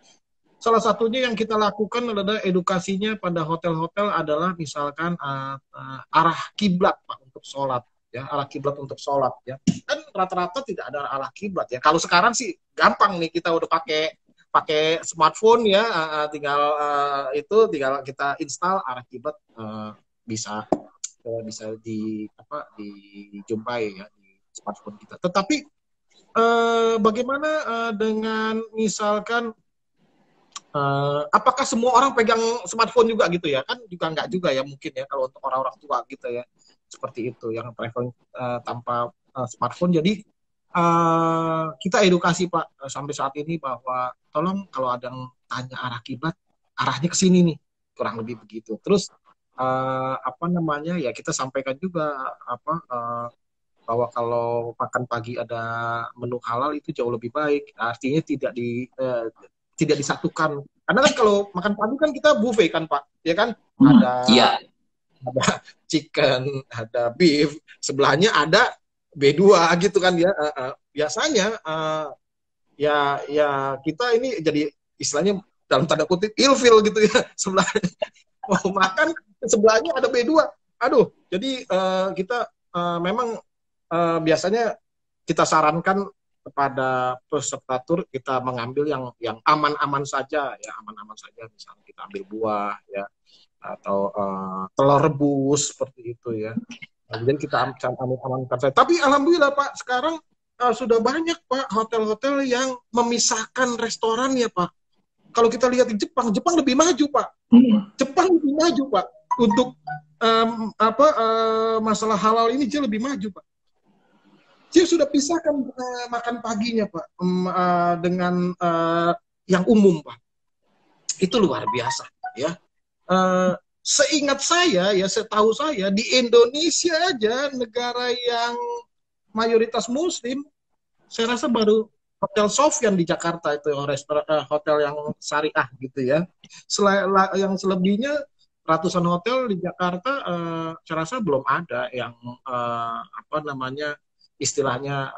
Salah satunya yang kita lakukan adalah edukasinya pada hotel-hotel adalah misalkan arah kiblat Pak untuk sholat, ya, arah kiblat untuk sholat, ya. Kan rata-rata tidak ada arah kiblat, ya. Kalau sekarang sih gampang nih, kita udah pakai smartphone, ya, tinggal kita install arah kiblat, bisa dijumpai, ya, di smartphone kita. Tetapi bagaimana dengan misalkan apakah semua orang pegang smartphone juga gitu, ya? Kan juga enggak juga, ya, mungkin, ya, kalau untuk orang-orang tua gitu, ya. Seperti itu yang traveling tanpa smartphone. Jadi kita edukasi Pak sampai saat ini bahwa tolong kalau ada yang tanya arah kiblat, arahnya ke sini nih, kurang lebih begitu. Terus ya kita sampaikan juga bahwa kalau makan pagi ada menu halal itu jauh lebih baik. Artinya tidak disatukan. Karena kan kalau makan pagi kan kita buffet kan Pak, ya kan? Ada chicken, ada beef, sebelahnya ada B2 gitu kan, ya. Biasanya ya kita ini jadi istilahnya dalam tanda kutip ilfil gitu, ya. Sebelahnya mau makan, sebelahnya ada B2. Aduh, jadi kita memang biasanya kita sarankan kepada peserta tur, kita mengambil yang aman-aman saja, ya, aman-aman saja. Misalnya kita ambil buah, ya, atau telur rebus seperti itu, ya. Kemudian kita aman-amankan saja. Tapi alhamdulillah Pak, sekarang sudah banyak Pak hotel-hotel yang memisahkan restoran, ya Pak. Kalau kita lihat di Jepang lebih maju Pak. Jepang lebih maju Pak untuk masalah halal ini, dia lebih maju Pak. Dia sudah pisahkan makan paginya Pak dengan yang umum Pak. Itu luar biasa, ya. Seingat saya, ya, setahu saya, di Indonesia aja, negara yang mayoritas Muslim, saya rasa baru Hotel Sofyan di Jakarta itu, hotel yang syariah gitu, ya. Yang selebihnya ratusan hotel di Jakarta, saya rasa belum ada yang istilahnya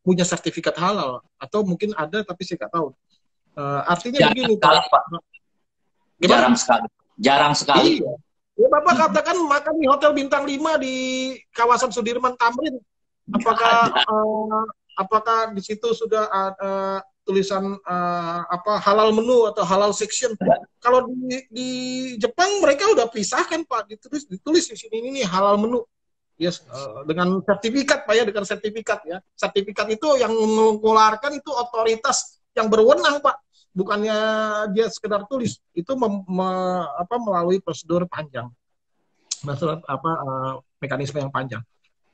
punya sertifikat halal, atau mungkin ada tapi saya nggak tahu. Artinya jarang begini sekali, Pak. Jarang sekali. Iya. Ya, Bapak katakan makan di hotel bintang 5 di kawasan Sudirman Tamrin, apakah di situ sudah ada tulisan halal menu atau halal section? Kalau di Jepang mereka udah pisahkan Pak, ditulis di sini ini halal menu. Yes, dengan sertifikat Pak, ya, dengan sertifikat, ya. Sertifikat itu yang mengeluarkan itu otoritas yang berwenang Pak, bukannya dia sekedar tulis. Itu melalui prosedur panjang, mekanisme yang panjang.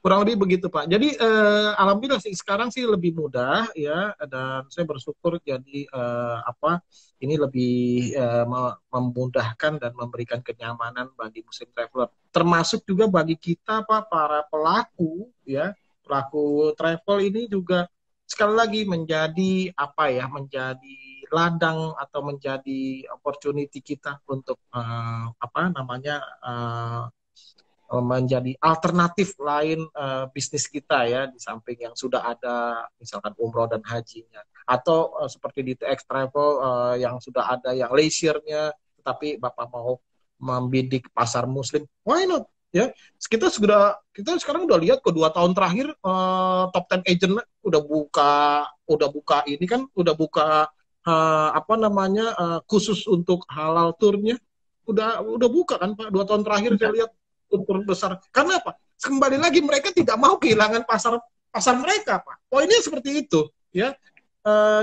Kurang lebih begitu Pak. Jadi alhamdulillah sih sekarang sih lebih mudah, ya, dan saya bersyukur jadi ini lebih memudahkan dan memberikan kenyamanan bagi Muslim traveler, termasuk juga bagi kita Pak, para pelaku, ya, pelaku travel ini juga sekali lagi menjadi menjadi ladang atau menjadi opportunity kita untuk menjadi alternatif lain bisnis kita ya, di samping yang sudah ada misalkan umroh dan hajinya, atau seperti di TX Travel yang sudah ada yang leisure-nya, tapi Bapak mau membidik pasar muslim, why not ya. Kita sekarang udah lihat kok 2 tahun terakhir top 10 agent udah buka ini kan, udah buka khusus untuk halal turnya, udah buka kan Pak, 2 tahun terakhir saya lihat tur besar. Karena apa? Kembali lagi mereka tidak mau kehilangan pasar mereka, Pak. Poinnya seperti itu, ya.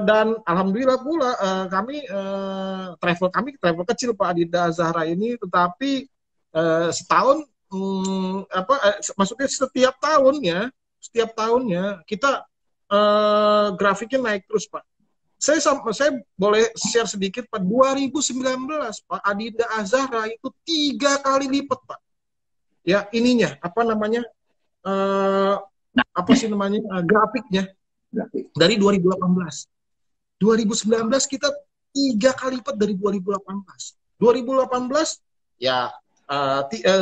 Dan alhamdulillah pula kami travel kecil Pak Adinda Azahra ini, tetapi setahun maksudnya setiap tahunnya kita grafiknya naik terus Pak. Saya boleh share sedikit Pak. 2019 Pak Adinda Azahra itu 3 kali lipat Pak. Ya ininya grafiknya dari 2018. 2019 kita 3 kali lipat dari 2018. 2018 ya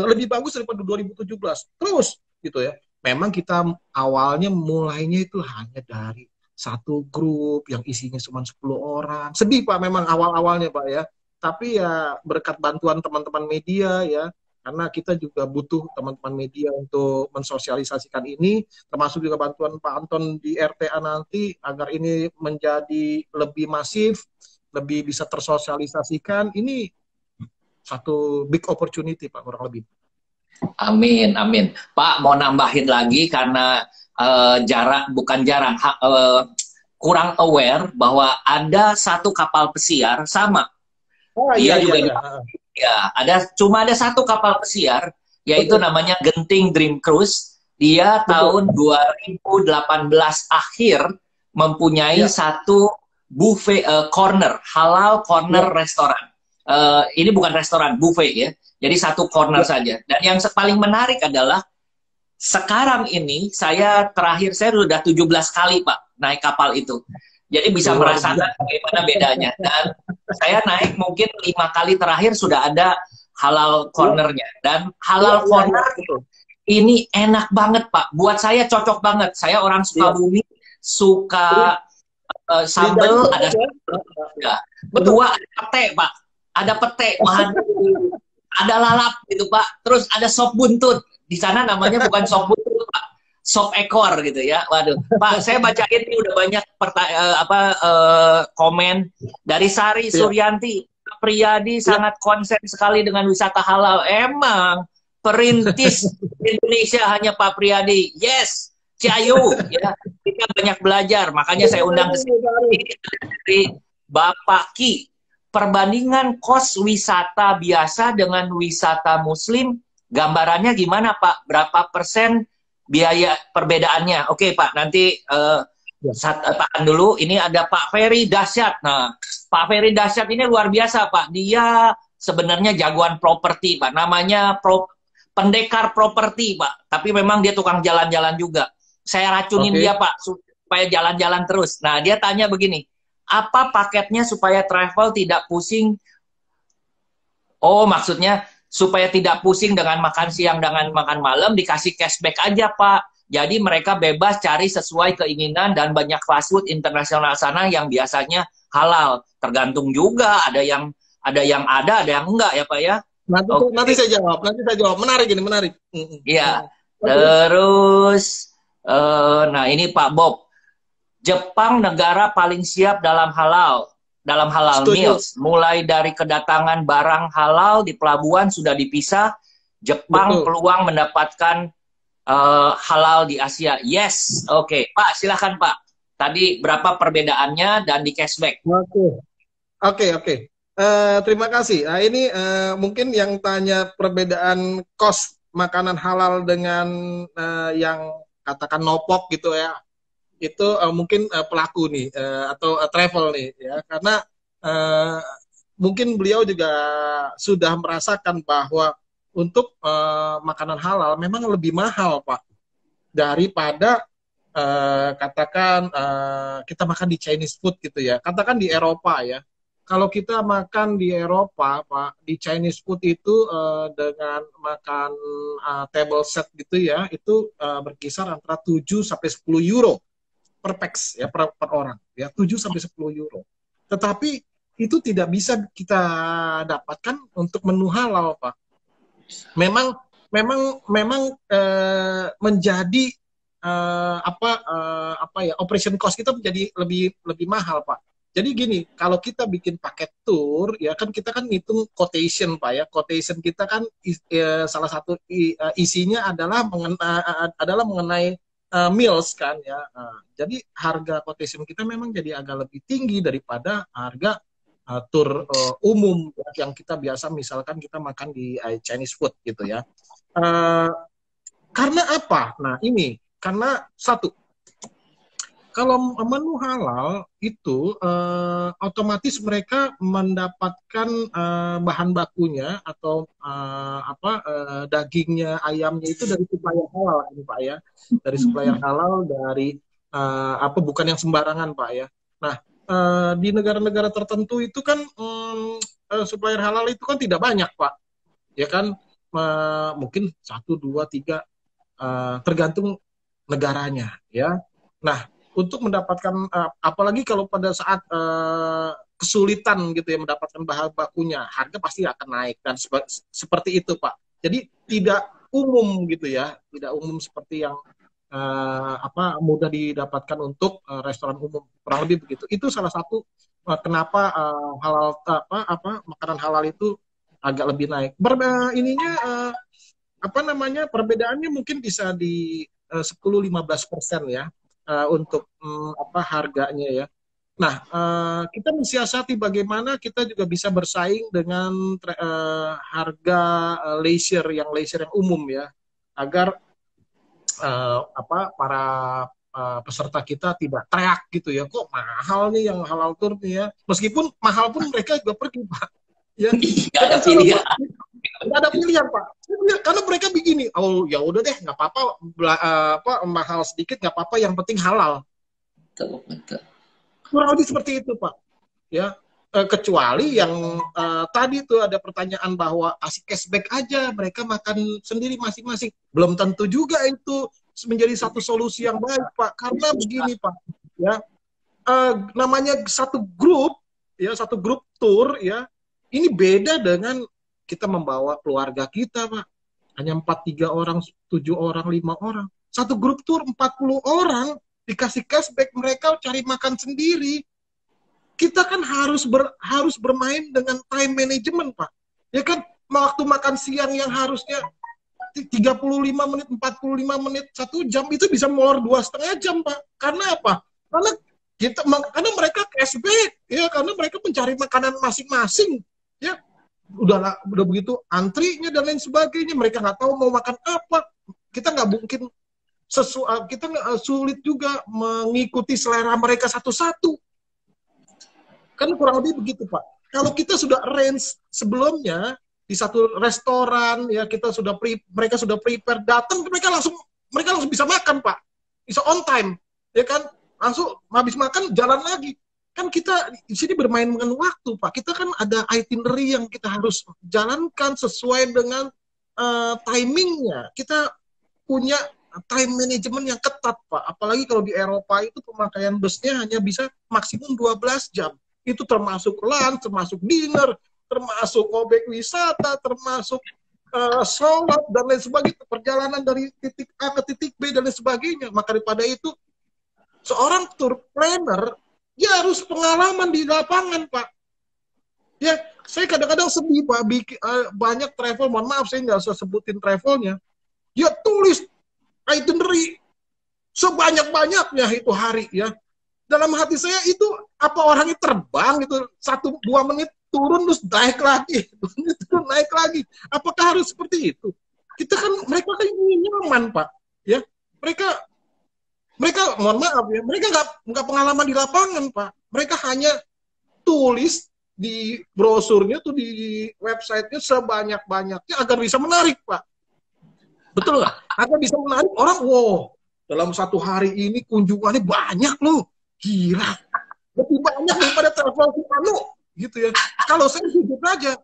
lebih bagus daripada 2017. Terus gitu ya. Memang kita awalnya mulainya itu hanya dari satu grup yang isinya cuma 10 orang. Sedih Pak memang awal-awalnya Pak ya. Tapi ya berkat bantuan teman-teman media ya, karena kita juga butuh teman-teman media untuk mensosialisasikan ini, termasuk juga bantuan Pak Anton di RTA nanti agar ini menjadi lebih masif, lebih bisa tersosialisasikan. Ini satu big opportunity Pak, kurang lebih. Amin, amin. Pak, mau nambahin lagi karena kurang aware bahwa ada satu kapal pesiar sama. Dia juga cuma ada satu kapal pesiar, yaitu namanya Genting Dream Cruise. Dia tahun 2018 akhir mempunyai satu buffet corner, halal corner restoran. Ini bukan restoran, buffet ya. Jadi satu corner saja. Dan yang paling menarik adalah sekarang ini saya sudah 17 kali Pak naik kapal itu. Jadi bisa merasakan bagaimana bedanya. Dan saya naik mungkin 5 kali terakhir sudah ada halal cornernya. Dan halal corner ini enak banget Pak. Buat saya cocok banget. Saya orang Sukabumi, suka sambal, ada sambal. Kedua ada pete Pak. Ada pete, ada lalap gitu Pak. Terus ada sop buntut. Di sana namanya bukan sop buntut Pak, sop ekor gitu ya. Waduh, Pak, saya bacain ini udah banyak komen dari Sari Suryanti. Priyadi sangat konsen sekali dengan wisata halal. Emang perintis Indonesia hanya Pak Priyadi. Yes, Ciayu ya. Kita banyak belajar, makanya saya undang ke sini dari Bapak Ki. Perbandingan kos wisata biasa dengan wisata muslim, gambarannya gimana Pak? Berapa persen biaya perbedaannya? Oke Pak, nanti tahan dulu. Ini ada Pak Ferry Dahsyat. Nah, Pak Ferry Dahsyat ini luar biasa Pak. Dia sebenarnya jagoan properti Pak. Namanya pendekar properti Pak. Tapi memang dia tukang jalan-jalan juga. Saya racunin dia Pak supaya jalan-jalan terus. Nah, dia tanya begini. Apa paketnya supaya travel tidak pusing? Oh, maksudnya supaya tidak pusing dengan makan siang, dengan makan malam, dikasih cashback aja, Pak. Jadi mereka bebas cari sesuai keinginan, dan banyak fast food internasional sana yang biasanya halal. Tergantung juga, ada yang ada, ada yang enggak ya, Pak ya. Nanti saya jawab, Menarik ini, menarik. Iya. Terus, nah ini Pak Bob. Jepang negara paling siap dalam halal meals. Mulai dari kedatangan barang halal di pelabuhan sudah dipisah. Jepang peluang mendapatkan halal di Asia. Yes, oke. Pak, silakan Pak. Tadi berapa perbedaannya dan di cashback? Oke. Terima kasih. Nah, ini mungkin yang tanya perbedaan kos makanan halal dengan yang katakan nopok gitu ya. Itu mungkin pelaku nih atau travel nih ya, karena mungkin beliau juga sudah merasakan bahwa untuk makanan halal memang lebih mahal Pak daripada katakan kita makan di Chinese food gitu ya, katakan di Eropa ya. Kalau kita makan di Eropa, Pak, di Chinese food itu dengan makan table set gitu ya, itu berkisar antara 7 sampai 10 euro per pax ya, per orang ya, 7 sampai 10 euro. Tetapi itu tidak bisa kita dapatkan untuk menu halal, Pak. Memang menjadi operation cost kita menjadi lebih mahal, Pak. Jadi gini, kalau kita bikin paket tour ya kan, kita kan ngitung quotation, Pak ya. Quotation kita kan salah satu isinya adalah mengenai meals kan ya. Jadi harga quotation kita memang jadi agak lebih tinggi daripada harga tour umum yang kita biasa, misalkan kita makan di Chinese food gitu ya. Karena apa? Nah ini karena satu, kalau menu halal itu otomatis mereka mendapatkan bahan bakunya atau dagingnya, ayamnya itu dari supplier halal, ini Pak ya, dari supplier halal, dari bukan yang sembarangan, Pak ya. Nah di negara-negara tertentu itu kan supplier halal itu kan tidak banyak, Pak, ya kan, mungkin 1, 2, 3 tergantung negaranya ya. Nah untuk mendapatkan apalagi kalau pada saat kesulitan gitu ya mendapatkan bahan bakunya, harga pasti akan naik dan seperti itu, Pak. Jadi tidak umum gitu ya, tidak umum seperti yang mudah didapatkan untuk restoran umum, kurang lebih begitu. Itu salah satu kenapa halal makanan halal itu agak lebih naik. Perbedaannya mungkin bisa di 10-15% ya. Untuk harganya ya. Nah, kita mensiasati bagaimana kita juga bisa bersaing dengan harga leisure yang umum ya, agar para peserta kita tidak teriak gitu ya, kok mahal nih yang halal tour nih ya. Meskipun mahal pun mereka juga pergi, Pak. Ya, nggak ada pilihan. Nggak ada pilihan, Pak. Karena mereka begini, oh ya udah deh, nggak apa-apa, mahal sedikit nggak apa-apa, yang penting halal. Betul. Kurang lebih seperti itu, Pak. Ya, kecuali yang tadi tuh ada pertanyaan bahwa kasih cashback aja, mereka makan sendiri masing-masing. Belum tentu juga itu menjadi satu solusi yang baik, Pak. Karena begini, Pak. Ya, namanya satu grup tour ya. Ini beda dengan kita membawa keluarga kita, Pak. Hanya 4-3 orang, 7 orang, 5 orang. Satu grup tour 40 orang, dikasih cashback, mereka cari makan sendiri. Kita kan harus bermain dengan time management, Pak. Ya kan, waktu makan siang yang harusnya 35 menit, 45 menit, 1 jam, itu bisa molor 2,5 jam, Pak. Karena apa? Karena mereka cashback, ya, karena mereka mencari makanan masing-masing. Ya, udah begitu antrinya dan lain sebagainya, mereka nggak tahu mau makan apa. Kita nggak mungkin sulit juga mengikuti selera mereka satu-satu, kan kurang lebih begitu, Pak. Kalau kita sudah arrange sebelumnya di satu restoran ya, mereka sudah prepare, datang mereka langsung bisa makan, Pak, bisa on time ya kan, langsung habis makan jalan lagi. Kan kita di sini bermain dengan waktu, Pak. Kita kan ada itinerary yang kita harus jalankan sesuai dengan timingnya. Kita punya time management yang ketat, Pak. Apalagi kalau di Eropa itu pemakaian busnya hanya bisa maksimum 12 jam. Itu termasuk lunch, termasuk dinner, termasuk objek wisata, termasuk sholat, dan lain sebagainya. Perjalanan dari titik A ke titik B, dan lain sebagainya. Maka daripada itu, seorang tour planner dia harus pengalaman di lapangan, Pak. Ya, saya kadang-kadang sedih, Pak. Banyak travel, mohon maaf saya nggak usah sebutin travelnya. Dia tulis itinerary sebanyak-banyaknya itu hari ya. Dalam hati saya itu, apa orangnya terbang itu 1-2 menit turun terus naik lagi, naik lagi. Apakah harus seperti itu? Mereka kan ingin nyaman, Pak. Ya, mereka mohon maaf ya, mereka nggak pengalaman di lapangan, Pak. Mereka hanya tulis di brosurnya tuh, di websitenya sebanyak-banyaknya agar bisa menarik, Pak. Betul nggak? Agar bisa menarik orang, wow, dalam satu hari ini kunjungannya banyak loh, gila, lebih banyak daripada travel Anu, gitu ya. Kalau saya jujur aja,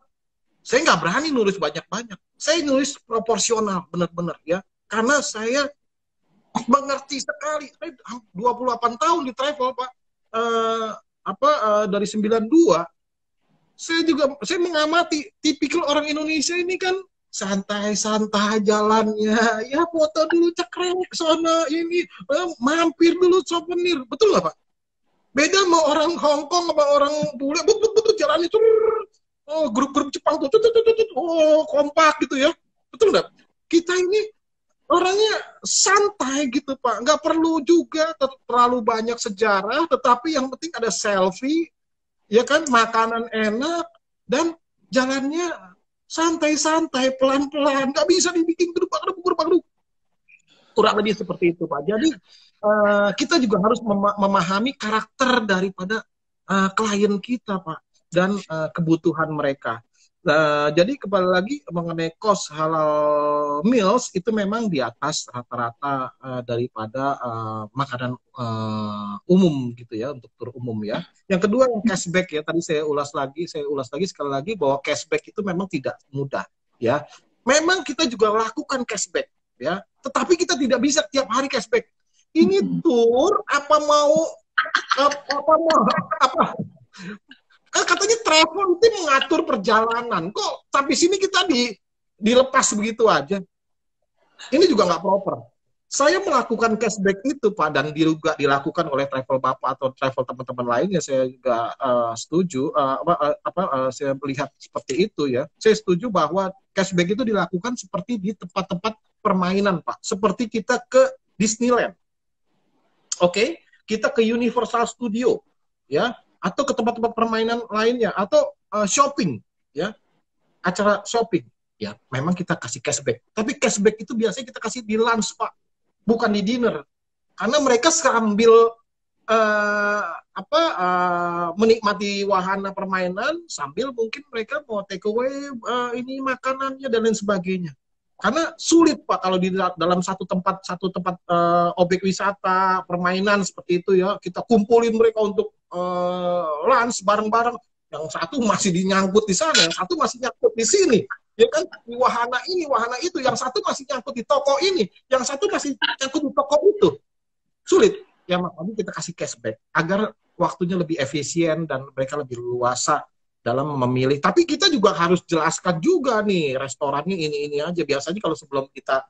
saya nggak berani nulis banyak-banyak. Saya nulis proporsional, benar-benar ya. Karena saya mengerti sekali. Saya 28 tahun di travel, Pak. Dari 92, saya mengamati tipikal orang Indonesia ini kan santai-santai jalannya. Ya foto dulu cekrek sana ini, mampir dulu souvenir. Betul nggak, Pak? Beda sama orang Hong Kong, sama orang bule, betul jalan itu. Oh, grup-grup Jepang tuh, oh, kompak gitu ya. Betul nggak? Kita ini orangnya santai gitu, Pak. Nggak perlu juga terlalu banyak sejarah, tetapi yang penting ada selfie, ya kan, makanan enak, dan jalannya santai-santai, pelan-pelan. Nggak bisa dibikin gerubak-gerubak. Kurang lebih seperti itu, Pak. Jadi, kita juga harus memahami karakter daripada klien kita, Pak, dan kebutuhan mereka. Jadi kembali lagi mengenai cost halal meals itu memang di atas rata-rata daripada makanan umum gitu ya, untuk tur umum ya. Yang kedua yang cashback ya, tadi saya ulas lagi sekali lagi bahwa cashback itu memang tidak mudah ya. Memang kita juga lakukan cashback ya, tetapi kita tidak bisa tiap hari cashback. Ini tur apa kan katanya travel itu mengatur perjalanan, kok sampai sini kita dilepas begitu aja. Ini juga nggak proper. Saya melakukan cashback itu, Pak, dan juga dilakukan oleh travel Bapak atau travel teman-teman lainnya. Saya juga setuju, saya melihat seperti itu ya. Saya setuju bahwa cashback itu dilakukan seperti di tempat-tempat permainan, Pak. Seperti kita ke Disneyland, oke? Kita ke Universal Studio, ya, atau ke tempat-tempat permainan lainnya, atau shopping, ya, acara shopping, ya, memang kita kasih cashback. Tapi cashback itu biasanya kita kasih di lunch, Pak, bukan di dinner, karena mereka sambil menikmati wahana permainan, sambil mungkin mereka mau take away ini makanannya dan lain sebagainya. Karena sulit, Pak, kalau di dalam satu tempat objek wisata, permainan seperti itu ya, kita kumpulin mereka untuk lunch bareng-bareng. Yang satu masih dinyangkut di sana, yang satu masih nyangkut di sini. Ya kan, di wahana ini, wahana itu, yang satu masih nyangkut di toko ini, yang satu masih nyangkut di toko itu. Sulit. Ya makanya kita kasih cashback agar waktunya lebih efisien dan mereka lebih leluasa dalam memilih. Tapi kita juga harus jelaskan juga nih, restorannya ini aja. Biasanya kalau sebelum kita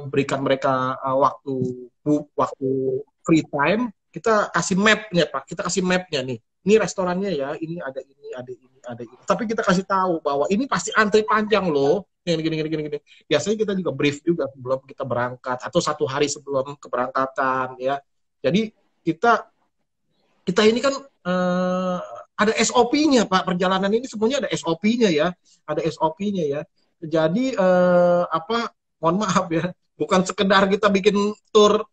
berikan mereka waktu free time, kita kasih mapnya, Pak. Kita kasih mapnya nih. Ini restorannya ya, ini ada ini, ada ini, ada ini. Tapi kita kasih tahu bahwa ini pasti antri panjang loh. Gini. Biasanya kita juga brief juga sebelum kita berangkat atau satu hari sebelum keberangkatan ya. Jadi kita ini kan ada SOP-nya, Pak. Perjalanan ini semuanya ada SOP-nya ya. Ada SOP-nya ya. Jadi mohon maaf ya, bukan sekedar kita bikin tur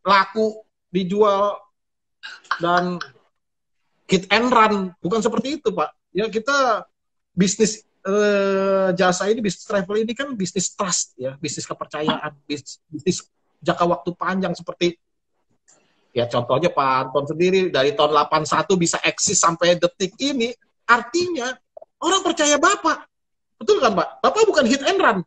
laku, dijual dan hit and run, bukan seperti itu, Pak. Ya, kita bisnis jasa ini, bisnis travel ini kan bisnis trust ya, bisnis kepercayaan, bisnis jangka waktu panjang. Seperti ya contohnya Pak Anton sendiri dari tahun 81 bisa eksis sampai detik ini, artinya orang percaya Bapak. Betul kan, Pak? Bapak bukan hit and run.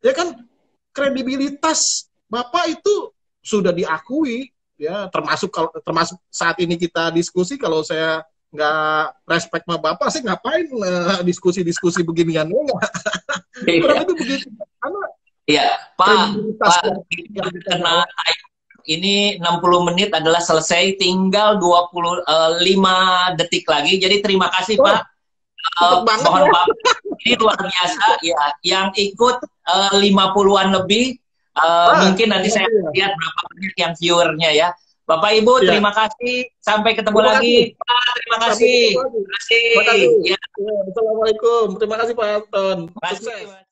Ya kan, kredibilitas Bapak itu sudah diakui ya, termasuk saat ini kita diskusi, kalau saya nggak respect sama Bapak, saya ngapain diskusi beginian enggak. Kurang itu begitu. Karena iya, Pak, karena ini 60 menit adalah selesai, tinggal 25 detik lagi. Jadi terima kasih, Pak. Mohon maaf, ini luar biasa ya. Yang ikut 50-an lebih, mungkin nanti saya lihat berapa banyak yang viewernya ya. Bapak Ibu, terima kasih. Sampai ketemu lagi. Pak, terima kasih. Terima kasih. Ya. Assalamualaikum. Terima kasih Pak Anton. Sukses.